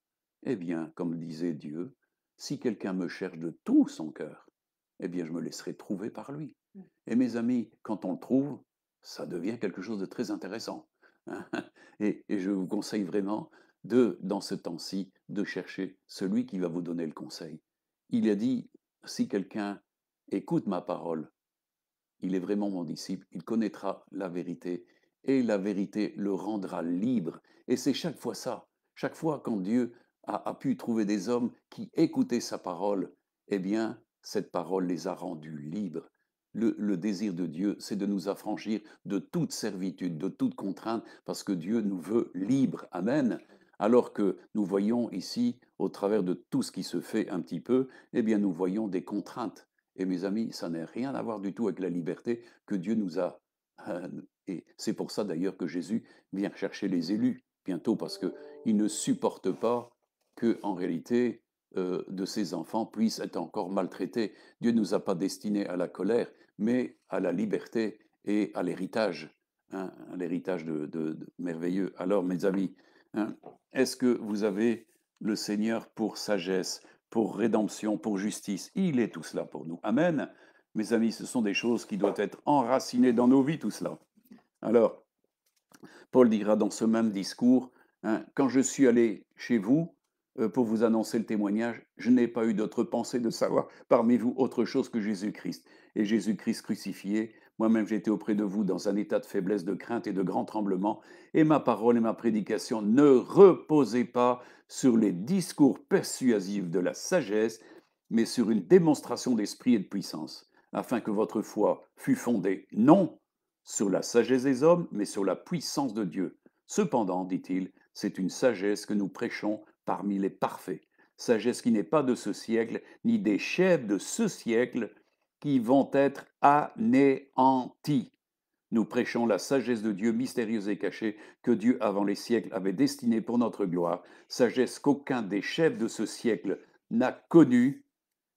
eh bien, comme disait Dieu, si quelqu'un me cherche de tout son cœur, eh bien, je me laisserai trouver par lui. Et mes amis, quand on le trouve, ça devient quelque chose de très intéressant. Et je vous conseille vraiment dans ce temps-ci, de chercher celui qui va vous donner le conseil. Il a dit, si quelqu'un écoute ma parole, il est vraiment mon disciple, il connaîtra la vérité et la vérité le rendra libre. Et c'est chaque fois ça. Chaque fois quand Dieu a pu trouver des hommes qui écoutaient sa parole, eh bien, cette parole les a rendus libres. Le désir de Dieu, c'est de nous affranchir de toute servitude, de toute contrainte, parce que Dieu nous veut libres. Amen. Alors que nous voyons ici, au travers de tout ce qui se fait un petit peu, eh bien, nous voyons des contraintes. Et mes amis, ça n'a rien à voir du tout avec la liberté que Dieu nous a. euh, Et c'est pour ça d'ailleurs que Jésus vient chercher les élus bientôt, parce qu'il ne supporte pas que, en réalité, de ses enfants puissent être encore maltraités. Dieu ne nous a pas destinés à la colère, mais à la liberté et à l'héritage, hein, à l'héritage merveilleux. Alors, mes amis, hein, est-ce que vous avez le Seigneur pour sagesse, pour rédemption, pour justice? Il est tout cela pour nous. Amen. Mes amis, ce sont des choses qui doivent être enracinées dans nos vies, tout cela. Alors, Paul dira dans ce même discours, hein, quand je suis allé chez vous pour vous annoncer le témoignage, je n'ai pas eu d'autre pensée de savoir parmi vous autre chose que Jésus-Christ. Et Jésus-Christ crucifié, moi-même j'étais auprès de vous dans un état de faiblesse, de crainte et de grand tremblement, et ma parole et ma prédication ne reposaient pas sur les discours persuasifs de la sagesse, mais sur une démonstration d'esprit et de puissance, afin que votre foi fût fondée non sur la sagesse des hommes, mais sur la puissance de Dieu. Cependant, dit-il, c'est une sagesse que nous prêchons parmi les parfaits, sagesse qui n'est pas de ce siècle, ni des chefs de ce siècle qui vont être anéantis. Nous prêchons la sagesse de Dieu mystérieuse et cachée que Dieu avant les siècles avait destinée pour notre gloire, sagesse qu'aucun des chefs de ce siècle n'a connue,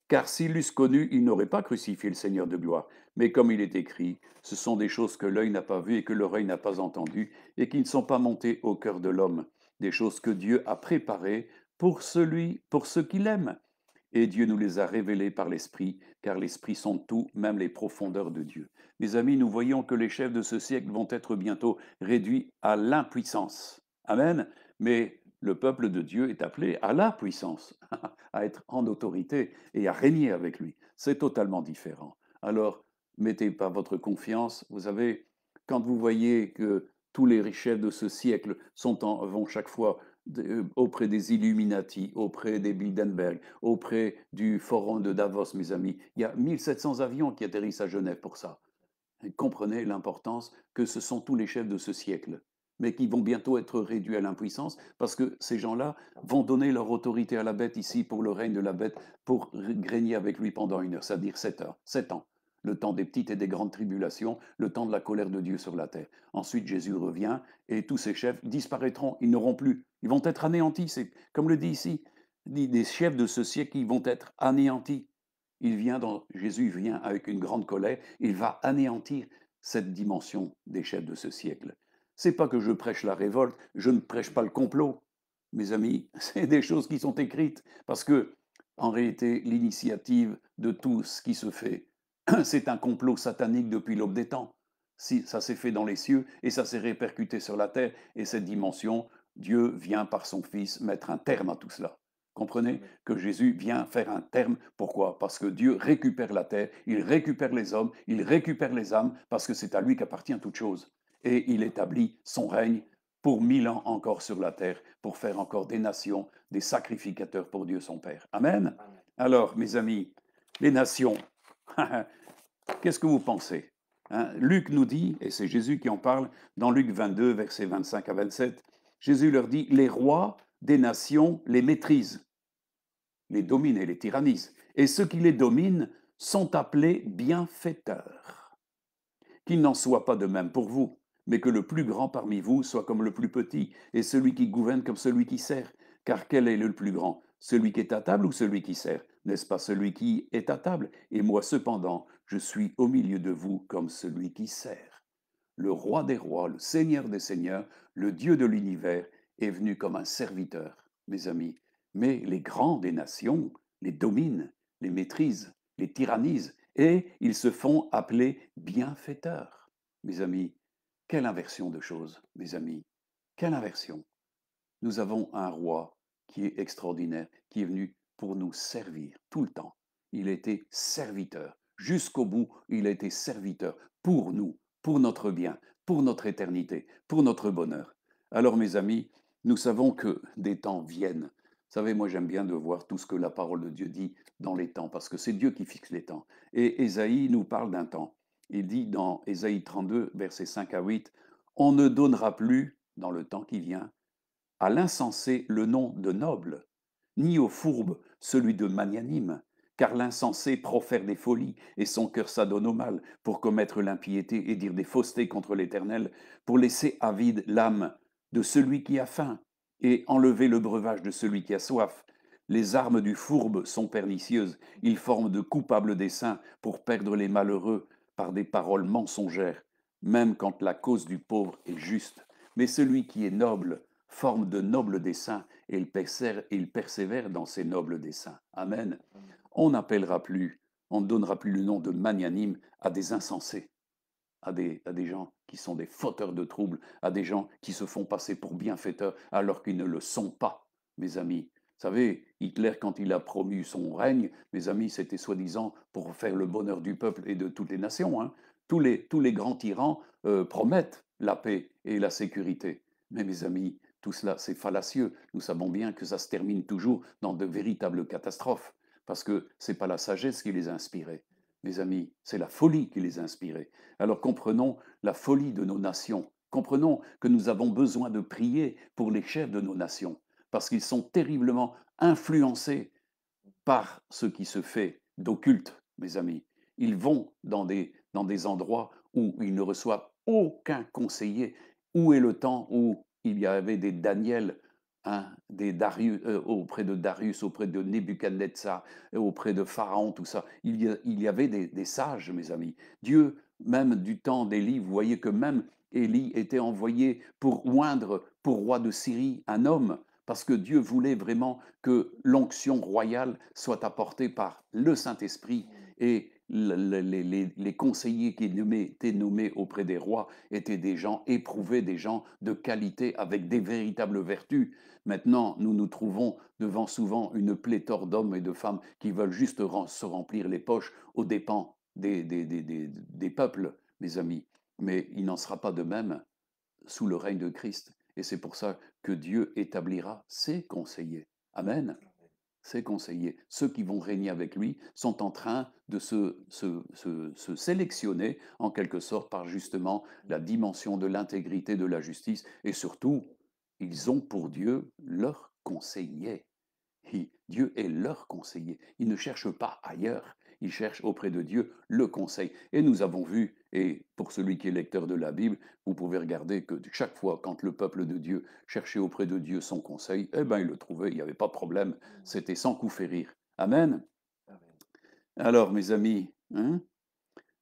car s'ils l'eussent connu, ils n'auraient pas crucifié le Seigneur de gloire. Mais comme il est écrit, ce sont des choses que l'œil n'a pas vues et que l'oreille n'a pas entendues, et qui ne sont pas montées au cœur de l'homme, des choses que Dieu a préparées pour ceux qui l'aiment. Et Dieu nous les a révélées par l'Esprit, car l'Esprit sonde tout, même les profondeurs de Dieu. Mes amis, nous voyons que les chefs de ce siècle vont être bientôt réduits à l'impuissance. Amen. Mais le peuple de Dieu est appelé à la puissance, à être en autorité et à régner avec lui. C'est totalement différent. Alors, mettez pas votre confiance. Vous savez, quand vous voyez que tous les chefs de ce siècle vont chaque fois auprès des Illuminati, auprès des Bilderberg, auprès du Forum de Davos, mes amis. Il y a 1700 avions qui atterrissent à Genève pour ça. Et comprenez l'importance que ce sont tous les chefs de ce siècle, mais qui vont bientôt être réduits à l'impuissance, parce que ces gens-là vont donner leur autorité à la bête ici pour le règne de la bête, pour régner avec lui pendant 1 heure, c'est-à-dire 7 heures, 7 ans. Le temps des petites et des grandes tribulations, le temps de la colère de Dieu sur la terre. Ensuite, Jésus revient et tous ces chefs disparaîtront, ils n'auront plus, ils vont être anéantis. C'est comme le dit ici, des chefs de ce siècle qui vont être anéantis. Jésus vient avec une grande colère, il va anéantir cette dimension des chefs de ce siècle. C'est pas que je prêche la révolte, je ne prêche pas le complot, mes amis, c'est des choses qui sont écrites, parce que, en réalité, l'initiative de tout ce qui se fait, c'est un complot satanique depuis l'aube des temps. Si ça s'est fait dans les cieux et ça s'est répercuté sur la terre, et cette dimension, Dieu vient par son Fils mettre un terme à tout cela. Comprenez que Jésus vient faire un terme. Pourquoi? Parce que Dieu récupère la terre, il récupère les hommes, il récupère les âmes, parce que c'est à lui qu'appartient toute chose. Et il établit son règne pour 1000 ans encore sur la terre, pour faire encore des nations, des sacrificateurs pour Dieu son Père. Amen. Alors, mes amis, les nations, qu'est-ce que vous pensez? Hein, Luc nous dit, et c'est Jésus qui en parle, dans Luc 22, versets 25 à 27, Jésus leur dit, les rois des nations les maîtrisent, les dominent et les tyrannisent. Et ceux qui les dominent sont appelés bienfaiteurs. Qu'il n'en soit pas de même pour vous, mais que le plus grand parmi vous soit comme le plus petit, et celui qui gouverne comme celui qui sert. Car quel est le plus grand? Celui qui est à table ou celui qui sert? N'est-ce pas celui qui est à table? Et moi cependant, je suis au milieu de vous comme celui qui sert. Le roi des rois, le seigneur des seigneurs, le Dieu de l'univers est venu comme un serviteur, mes amis. Mais les grands des nations les dominent, les maîtrisent, les tyrannisent, et ils se font appeler bienfaiteurs. Mes amis, quelle inversion de choses, mes amis, quelle inversion. Nous avons un roi qui est extraordinaire, qui est venu pour nous servir tout le temps. Il était serviteur Jusqu'au bout, il a été serviteur pour nous, pour notre bien, pour notre éternité, pour notre bonheur. Alors mes amis, nous savons que des temps viennent. Vous savez, moi j'aime bien de voir tout ce que la parole de Dieu dit dans les temps, parce que c'est Dieu qui fixe les temps. Et Ésaïe nous parle d'un temps. Il dit dans Ésaïe 32, versets 5 à 8, on ne donnera plus, dans le temps qui vient, à l'insensé le nom de noble, ni au fourbe celui de magnanime, car l'insensé profère des folies, et son cœur s'adonne au mal, pour commettre l'impiété et dire des faussetés contre l'Éternel, pour laisser avide l'âme de celui qui a faim, et enlever le breuvage de celui qui a soif. Les armes du fourbe sont pernicieuses, ils forment de coupables desseins pour perdre les malheureux par des paroles mensongères, même quand la cause du pauvre est juste. Mais celui qui est noble forme de nobles desseins et il persévère dans ses nobles desseins. Amen. On n'appellera plus, on ne donnera plus le nom de magnanime à des insensés, à des gens qui sont des fauteurs de troubles, à des gens qui se font passer pour bienfaiteurs alors qu'ils ne le sont pas, mes amis. Vous savez, Hitler, quand il a promu son règne, mes amis, c'était soi-disant pour faire le bonheur du peuple et de toutes les nations. Hein. Tous les grands tyrans promettent la paix et la sécurité. Mais mes amis, tout cela, c'est fallacieux. Nous savons bien que ça se termine toujours dans de véritables catastrophes, parce que ce n'est pas la sagesse qui les a inspirés. Mes amis, c'est la folie qui les a inspirés. Alors comprenons la folie de nos nations. Comprenons que nous avons besoin de prier pour les chefs de nos nations, parce qu'ils sont terriblement influencés par ce qui se fait d'occulte, mes amis. Ils vont dans des endroits où ils ne reçoivent aucun conseiller. Où est le temps où il y avait des Daniel, hein, des Darius, auprès de Darius, auprès de Nebuchadnezzar, auprès de Pharaon, tout ça. Il y avait des sages, mes amis. Dieu, même du temps d'Élie, vous voyez que même Élie était envoyé pour oindre pour roi de Syrie un homme, parce que Dieu voulait vraiment que l'onction royale soit apportée par le Saint-Esprit et les conseillers qui étaient nommés auprès des rois étaient des gens éprouvés, des gens de qualité avec des véritables vertus. Maintenant, nous nous trouvons devant souvent une pléthore d'hommes et de femmes qui veulent juste se remplir les poches aux dépens des peuples, mes amis. Mais il n'en sera pas de même sous le règne de Christ. Et c'est pour ça que Dieu établira ses conseillers. Amen. Ses conseillers, ceux qui vont régner avec lui, sont en train de se sélectionner en quelque sorte par justement la dimension de l'intégrité, de la justice, et surtout, ils ont pour Dieu leur conseiller. Dieu est leur conseiller. Ils ne cherchent pas ailleurs. Ils cherchent auprès de Dieu le conseil. Et nous avons vu, et pour celui qui est lecteur de la Bible, vous pouvez regarder que chaque fois, quand le peuple de Dieu cherchait auprès de Dieu son conseil, eh bien, il le trouvait, il n'y avait pas de problème. C'était sans coup férir. Amen. Alors, mes amis, hein,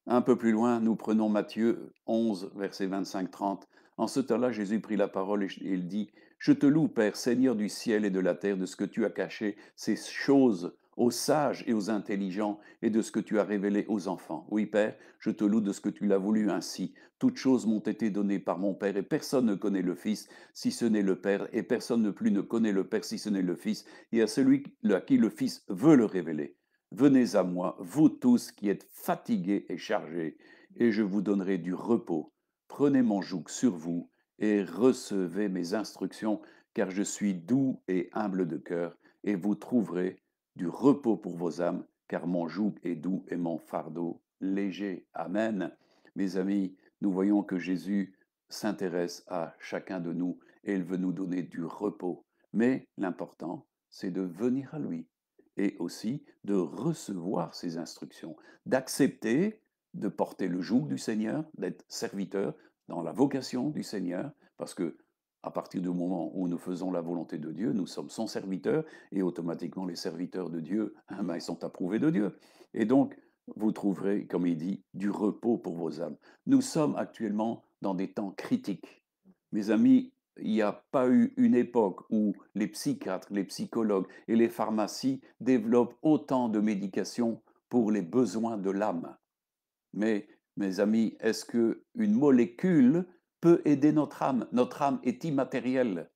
un peu plus loin, nous prenons Matthieu 11, versets 25-30. En ce temps-là, Jésus prit la parole et il dit, je te loue, Père, Seigneur du ciel et de la terre, de ce que tu as caché ces choses aux sages et aux intelligents et de ce que tu as révélé aux enfants. Oui, Père, je te loue de ce que tu l'as voulu ainsi. Toutes choses m'ont été données par mon Père et personne ne connaît le Fils si ce n'est le Père et personne ne plus ne connaît le Père si ce n'est le Fils et à celui à qui le Fils veut le révéler. Venez à moi, vous tous qui êtes fatigués et chargés, et je vous donnerai du repos. Prenez mon joug sur vous et recevez mes instructions, car je suis doux et humble de cœur, et vous trouverez du repos pour vos âmes, car mon joug est doux et mon fardeau léger. Amen. Mes amis, nous voyons que Jésus s'intéresse à chacun de nous et il veut nous donner du repos. Mais l'important, c'est de venir à lui et aussi de recevoir ses instructions, d'accepter de porter le joug du Seigneur, d'être serviteur dans la vocation du Seigneur, parce que à partir du moment où nous faisons la volonté de Dieu, nous sommes son serviteur, et automatiquement les serviteurs de Dieu, ils sont approuvés de Dieu. Et donc, vous trouverez, comme il dit, du repos pour vos âmes. Nous sommes actuellement dans des temps critiques. Mes amis, il n'y a pas eu une époque où les psychiatres, les psychologues et les pharmacies développent autant de médications pour les besoins de l'âme. Mais, mes amis, est-ce qu'une molécule peut aider notre âme? Notre âme est immatérielle.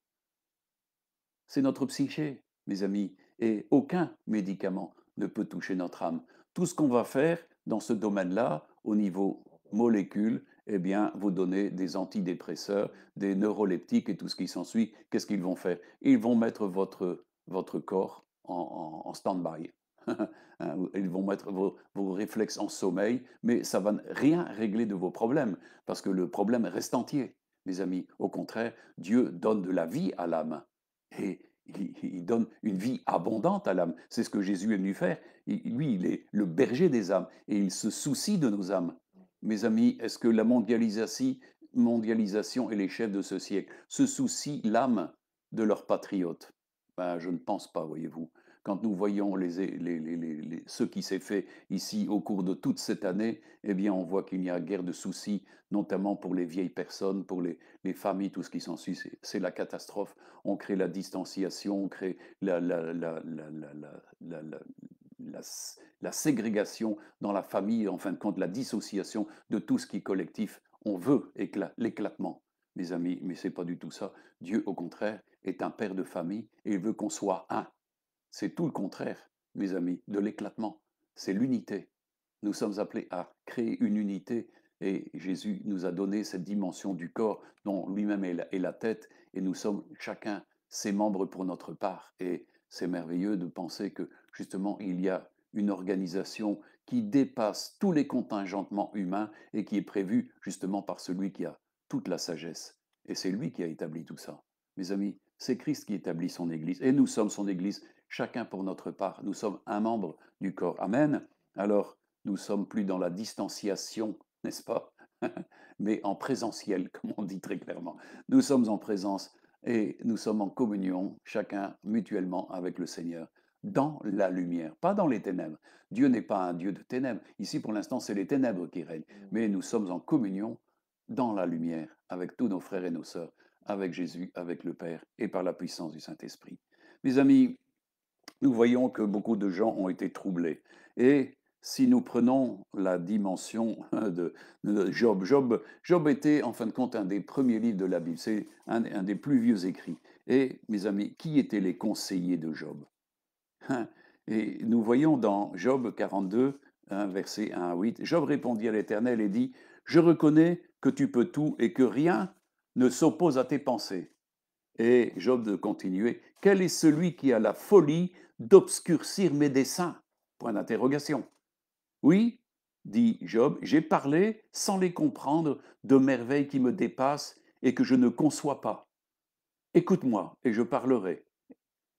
C'est notre psyché, mes amis, et aucun médicament ne peut toucher notre âme. Tout ce qu'on va faire dans ce domaine-là, au niveau molécule, eh bien, vous donnez des antidépresseurs, des neuroleptiques et tout ce qui s'ensuit. Qu'est-ce qu'ils vont faire? Ils vont mettre votre corps en stand-by. Hein, ils vont mettre vos réflexes en sommeil, mais ça va rien régler de vos problèmes, parce que le problème reste entier, mes amis. Au contraire, Dieu donne de la vie à l'âme et il donne une vie abondante à l'âme. C'est ce que Jésus est venu faire. Lui, il est le berger des âmes et il se soucie de nos âmes. Mes amis, est-ce que la mondialisation et les chefs de ce siècle se soucient l'âme de leurs patriotes? Ben, je ne pense pas, voyez-vous. Quand nous voyons ce qui s'est fait ici au cours de toute cette année, eh bien, on voit qu'il n'y a guère de soucis, notamment pour les vieilles personnes, pour les familles, tout ce qui s'ensuit. C'est la catastrophe. On crée la distanciation, on crée la, la ségrégation dans la famille, en fin de compte, la dissociation de tout ce qui est collectif. On veut l'éclatement, mes amis, mais ce n'est pas du tout ça. Dieu, au contraire, est un père de famille et il veut qu'on soit un. C'est tout le contraire, mes amis, de l'éclatement. C'est l'unité. Nous sommes appelés à créer une unité et Jésus nous a donné cette dimension du corps dont lui-même est la tête et nous sommes chacun ses membres pour notre part. Et c'est merveilleux de penser que justement il y a une organisation qui dépasse tous les contingentements humains et qui est prévue justement par celui qui a toute la sagesse. Et c'est lui qui a établi tout ça. Mes amis, c'est Christ qui établit son Église et nous sommes son Église, chacun pour notre part. Nous sommes un membre du corps. Amen. Alors, nous sommes plus dans la distanciation, n'est-ce pas? Mais en présentiel, comme on dit très clairement. Nous sommes en présence et nous sommes en communion, chacun mutuellement avec le Seigneur, dans la lumière, pas dans les ténèbres. Dieu n'est pas un Dieu de ténèbres. Ici, pour l'instant, c'est les ténèbres qui règnent. Mais nous sommes en communion dans la lumière, avec tous nos frères et nos sœurs, avec Jésus, avec le Père et par la puissance du Saint-Esprit. Mes amis, nous voyons que beaucoup de gens ont été troublés. Et si nous prenons la dimension de Job, Job était en fin de compte un des premiers livres de la Bible, c'est un des plus vieux écrits. Et mes amis, qui étaient les conseillers de Job? Et nous voyons dans Job 42, versets 1 à 8, Job répondit à l'Éternel et dit, je reconnais que tu peux tout et que rien ne s'oppose à tes pensées. Et Job de continuer, quel est celui qui a la folie d'obscurcir mes desseins? Point d'interrogation. Oui, dit Job, j'ai parlé sans les comprendre de merveilles qui me dépassent et que je ne conçois pas. Écoute-moi et je parlerai.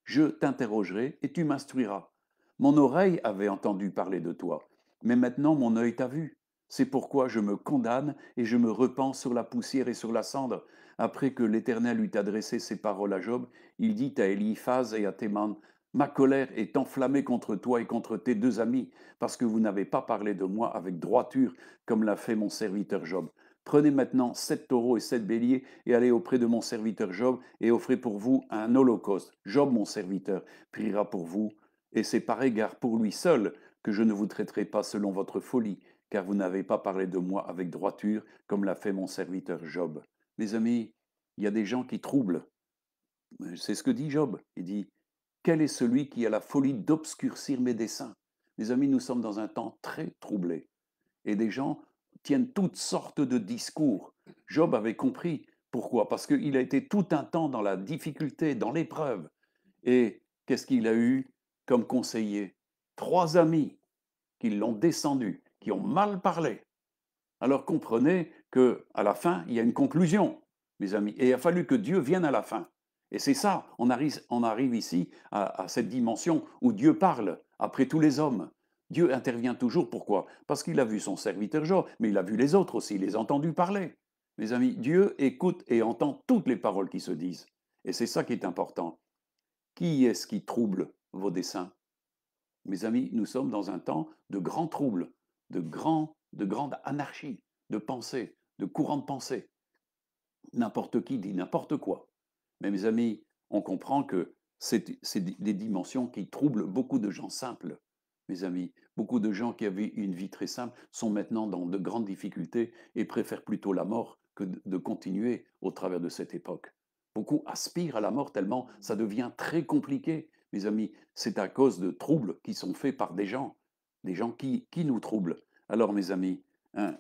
Je t'interrogerai et tu m'instruiras. Mon oreille avait entendu parler de toi, mais maintenant mon œil t'a vu. C'est pourquoi je me condamne et je me repens sur la poussière et sur la cendre. Après que l'Éternel eut adressé ces paroles à Job, il dit à Eliphaz et à Théman, ma colère est enflammée contre toi et contre tes deux amis, parce que vous n'avez pas parlé de moi avec droiture, comme l'a fait mon serviteur Job. Prenez maintenant 7 taureaux et 7 béliers et allez auprès de mon serviteur Job et offrez pour vous un holocauste. Job, mon serviteur, priera pour vous, et c'est par égard pour lui seul que je ne vous traiterai pas selon votre folie, car vous n'avez pas parlé de moi avec droiture, comme l'a fait mon serviteur Job. Mes amis, il y a des gens qui troublent. C'est ce que dit Job. Il dit, quel est celui qui a la folie d'obscurcir mes desseins? Mes amis, nous sommes dans un temps très troublé. Et des gens tiennent toutes sortes de discours. Job avait compris. Pourquoi? Parce qu'il a été tout un temps dans la difficulté, dans l'épreuve. Et qu'est-ce qu'il a eu comme conseiller? Trois amis qui l'ont descendu, qui ont mal parlé. Alors comprenez que à la fin, il y a une conclusion, mes amis. Et il a fallu que Dieu vienne à la fin. Et c'est ça, on arrive ici à cette dimension où Dieu parle après tous les hommes. Dieu intervient toujours, pourquoi? Parce qu'il a vu son serviteur Job, mais il a vu les autres aussi, il les a entendus parler. Mes amis, Dieu écoute et entend toutes les paroles qui se disent. Et c'est ça qui est important. Qui est-ce qui trouble vos desseins? Mes amis, nous sommes dans un temps de grands troubles, de grande anarchie, de pensée, de courants de pensée. N'importe qui dit n'importe quoi. Mais mes amis, on comprend que c'est des dimensions qui troublent beaucoup de gens simples. Mes amis, beaucoup de gens qui avaient une vie très simple sont maintenant dans de grandes difficultés et préfèrent plutôt la mort que de continuer au travers de cette époque. Beaucoup aspirent à la mort tellement ça devient très compliqué. Mes amis, c'est à cause de troubles qui sont faits par des gens qui nous troublent. Alors, mes amis, hein,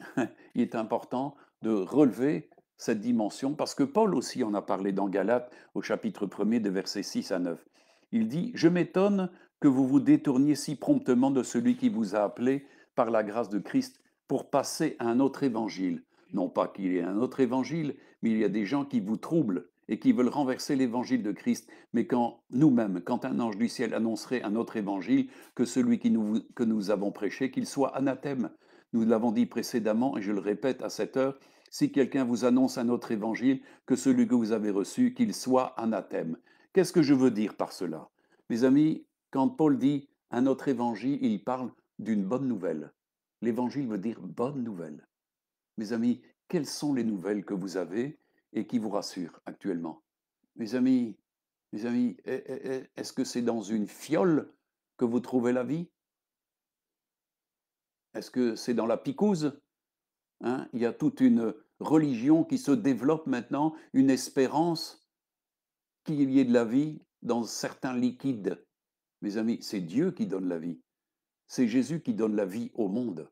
il est important de relever cette dimension parce que Paul aussi en a parlé dans Galates au chapitre 1er de versets 6 à 9. Il dit, je m'étonne que vous vous détourniez si promptement de celui qui vous a appelé par la grâce de Christ pour passer à un autre évangile. Non pas qu'il y ait un autre évangile, mais il y a des gens qui vous troublent et qui veulent renverser l'évangile de Christ. Mais quand nous-mêmes, quand un ange du ciel annoncerait un autre évangile que celui que nous avons prêché, qu'il soit anathème. Nous l'avons dit précédemment, et je le répète à cette heure, si quelqu'un vous annonce un autre évangile que celui que vous avez reçu, qu'il soit anathème. Qu'est-ce que je veux dire par cela? Mes amis, quand Paul dit un autre évangile, il parle d'une bonne nouvelle. L'évangile veut dire bonne nouvelle. Mes amis, quelles sont les nouvelles que vous avez et qui vous rassurent actuellement? Mes amis, est-ce que c'est dans une fiole que vous trouvez la vie? Est-ce que c'est dans la picouse? Hein? Il y a toute une religion qui se développe maintenant, une espérance qu'il y ait de la vie dans certains liquides. Mes amis, c'est Dieu qui donne la vie. C'est Jésus qui donne la vie au monde.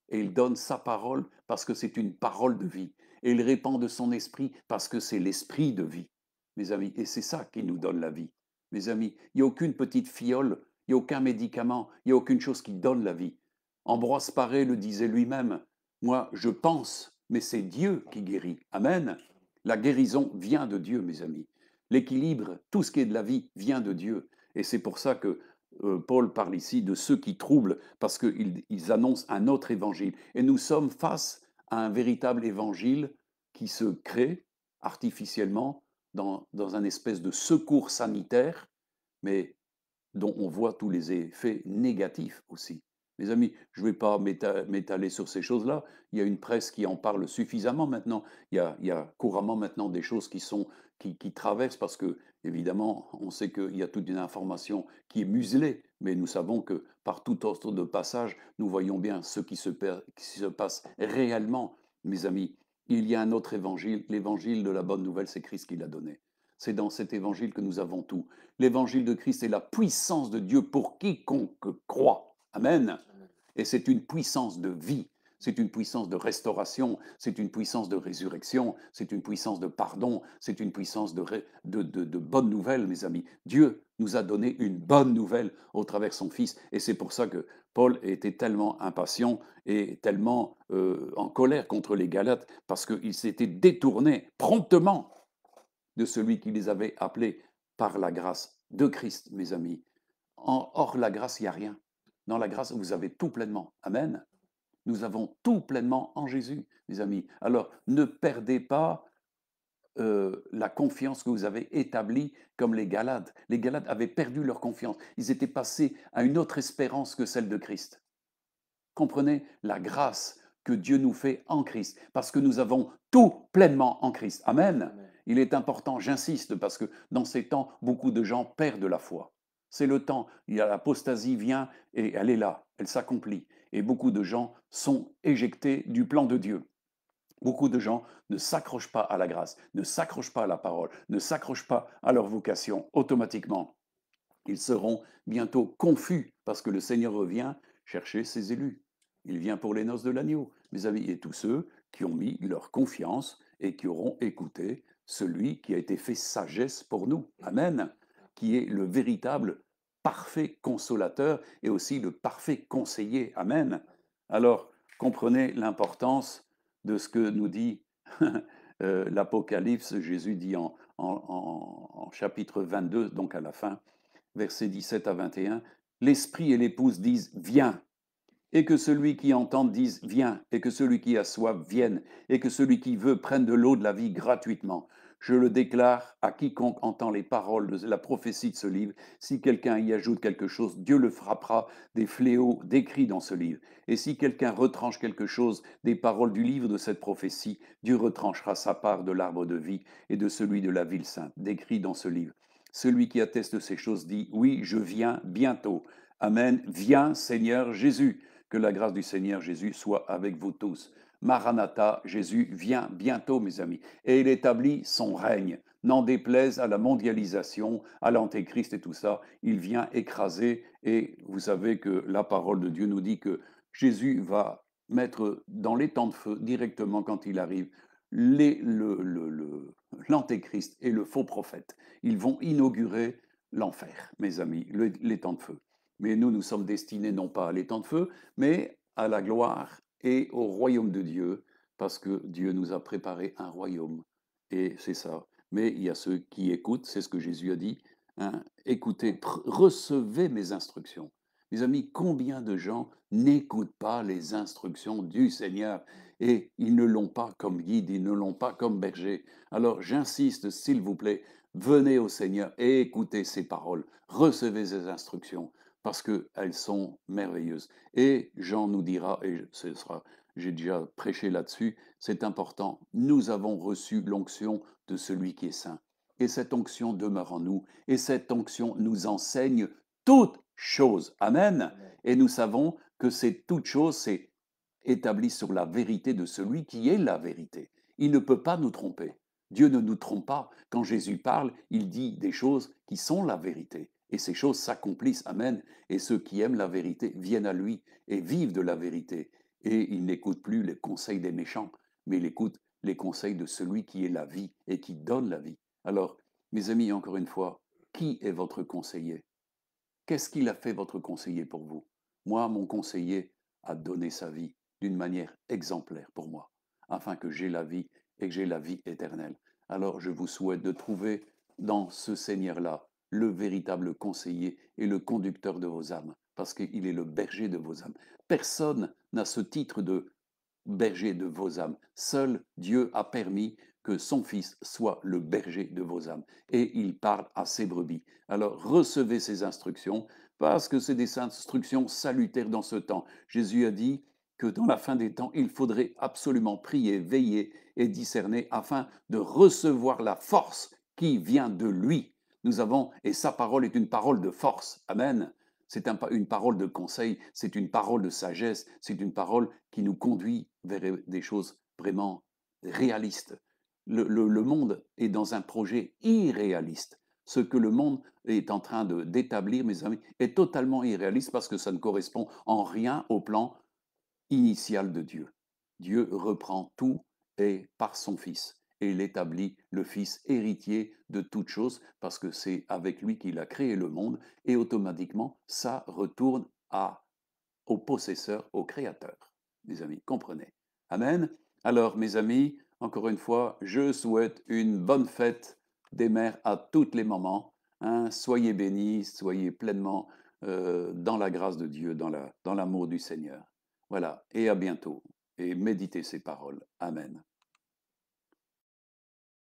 Et il donne sa parole parce que c'est une parole de vie. Et il répand de son esprit parce que c'est l'esprit de vie, mes amis. Et c'est ça qui nous donne la vie. Mes amis, il n'y a aucune petite fiole, il n'y a aucun médicament, il n'y a aucune chose qui donne la vie. Ambroise Paré le disait lui-même, moi je pense, mais c'est Dieu qui guérit. Amen. La guérison vient de Dieu, mes amis. L'équilibre, tout ce qui est de la vie, vient de Dieu. Et c'est pour ça que Paul parle ici de ceux qui troublent parce qu'ils annoncent un autre évangile. Et nous sommes face à un véritable évangile qui se crée artificiellement dans un espèce de secours sanitaire, mais dont on voit tous les effets négatifs aussi. Mes amis, je ne vais pas m'étaler sur ces choses-là. Il y a une presse qui en parle suffisamment maintenant. Il y a couramment maintenant des choses qui traversent parce que, évidemment, on sait qu'il y a toute une information qui est muselée, mais nous savons que par tout ordre de passage, nous voyons bien ce qui se passe réellement, mes amis. Il y a un autre évangile, l'évangile de la bonne nouvelle, c'est Christ qui l'a donné. C'est dans cet évangile que nous avons tout. L'évangile de Christ est la puissance de Dieu pour quiconque croit. Amen. Et c'est une puissance de vie, c'est une puissance de restauration, c'est une puissance de résurrection, c'est une puissance de pardon, c'est une puissance de bonne nouvelle, mes amis. Dieu nous a donné une bonne nouvelle au travers de son Fils. Et c'est pour ça que Paul était tellement impatient et tellement en colère contre les Galates, parce qu'ils s'étaient détournés promptement de celui qui les avait appelés par la grâce de Christ, mes amis. Hors la grâce, il n'y a rien. Dans la grâce, vous avez tout pleinement. Amen. Nous avons tout pleinement en Jésus, mes amis. Alors, ne perdez pas la confiance que vous avez établie comme les Galates. Les Galates avaient perdu leur confiance. Ils étaient passés à une autre espérance que celle de Christ. Comprenez la grâce que Dieu nous fait en Christ, parce que nous avons tout pleinement en Christ. Amen. Il est important, j'insiste, parce que dans ces temps, beaucoup de gens perdent la foi. C'est le temps, il y a l'apostasie vient et elle est là, elle s'accomplit. Et beaucoup de gens sont éjectés du plan de Dieu. Beaucoup de gens ne s'accrochent pas à la grâce, ne s'accrochent pas à la parole, ne s'accrochent pas à leur vocation. Automatiquement, ils seront bientôt confus parce que le Seigneur revient chercher ses élus. Il vient pour les noces de l'agneau, mes amis, et tous ceux qui ont mis leur confiance et qui auront écouté celui qui a été fait sagesse pour nous. Amen. Qui est le véritable parfait consolateur et aussi le parfait conseiller. Amen. Alors, comprenez l'importance de ce que nous dit l'Apocalypse. Jésus dit en chapitre 22, donc à la fin, versets 17 à 21, l'Esprit et l'épouse disent, viens, et que celui qui entend dise, viens, et que celui qui a soif vienne, et que celui qui veut prenne de l'eau de la vie gratuitement. Je le déclare à quiconque entend les paroles de la prophétie de ce livre, si quelqu'un y ajoute quelque chose, Dieu le frappera des fléaux décrits dans ce livre. Et si quelqu'un retranche quelque chose des paroles du livre de cette prophétie, Dieu retranchera sa part de l'arbre de vie et de celui de la ville sainte, décrit dans ce livre. Celui qui atteste ces choses dit, oui, je viens bientôt. Amen. Viens, Seigneur Jésus. Que la grâce du Seigneur Jésus soit avec vous tous. Maranatha, Jésus vient bientôt, mes amis, et il établit son règne. N'en déplaise à la mondialisation, à l'antéchrist et tout ça, il vient écraser, et vous savez que la parole de Dieu nous dit que Jésus va mettre dans les temps de feu directement quand il arrive les l'antéchrist et le faux prophète. Ils vont inaugurer l'enfer, mes amis, les temps de feu. Mais nous, nous sommes destinés non pas à les temps de feu, mais à la gloire et au royaume de Dieu, parce que Dieu nous a préparé un royaume. Et c'est ça. Mais il y a ceux qui écoutent, c'est ce que Jésus a dit, hein, écoutez, recevez mes instructions. Mes amis, combien de gens n'écoutent pas les instructions du Seigneur et ils ne l'ont pas comme guide, ils ne l'ont pas comme berger. Alors j'insiste, s'il vous plaît, venez au Seigneur et écoutez ses paroles, recevez ses instructions parce qu'elles sont merveilleuses. Et Jean nous dira, et ce sera, j'ai déjà prêché là-dessus, c'est important, nous avons reçu l'onction de celui qui est saint. Et cette onction demeure en nous, et cette onction nous enseigne toutes choses. Amen. Amen. Et nous savons que c'est toute chose, c'est établi sur la vérité de celui qui est la vérité. Il ne peut pas nous tromper. Dieu ne nous trompe pas. Quand Jésus parle, il dit des choses qui sont la vérité. Et ces choses s'accomplissent. Amen. Et ceux qui aiment la vérité viennent à lui et vivent de la vérité. Et il n'écoute plus les conseils des méchants, mais il écoute les conseils de celui qui est la vie et qui donne la vie. Alors, mes amis, encore une fois, qui est votre conseiller? Qu'est-ce qu'il a fait votre conseiller pour vous? Moi, mon conseiller a donné sa vie d'une manière exemplaire pour moi, afin que j'ai la vie et que j'ai la vie éternelle. Alors, je vous souhaite de trouver dans ce Seigneur-là le véritable conseiller et le conducteur de vos âmes, parce qu'il est le berger de vos âmes. Personne n'a ce titre de berger de vos âmes. Seul Dieu a permis que son Fils soit le berger de vos âmes. Et il parle à ses brebis. Alors recevez ces instructions, parce que c'est des instructions salutaires dans ce temps. Jésus a dit que dans la fin des temps, il faudrait absolument prier, veiller et discerner afin de recevoir la force qui vient de lui. Nous avons, et sa parole est une parole de force. Amen. C'est une parole de conseil, c'est une parole de sagesse, c'est une parole qui nous conduit vers des choses vraiment réalistes. Le monde est dans un projet irréaliste. Ce que le monde est en train d'établir, mes amis, est totalement irréaliste parce que ça ne correspond en rien au plan initial de Dieu. Dieu reprend tout et par son Fils. Et il établit le Fils héritier de toutes choses parce que c'est avec lui qu'il a créé le monde et automatiquement ça retourne au possesseur, au créateur. Mes amis, comprenez. Amen. Alors, mes amis, encore une fois, je souhaite une bonne fête des mères à toutes les mamans. Hein. Soyez bénis, soyez pleinement dans la grâce de Dieu, dans l'amour du Seigneur. Voilà, et à bientôt. Et méditez ces paroles. Amen.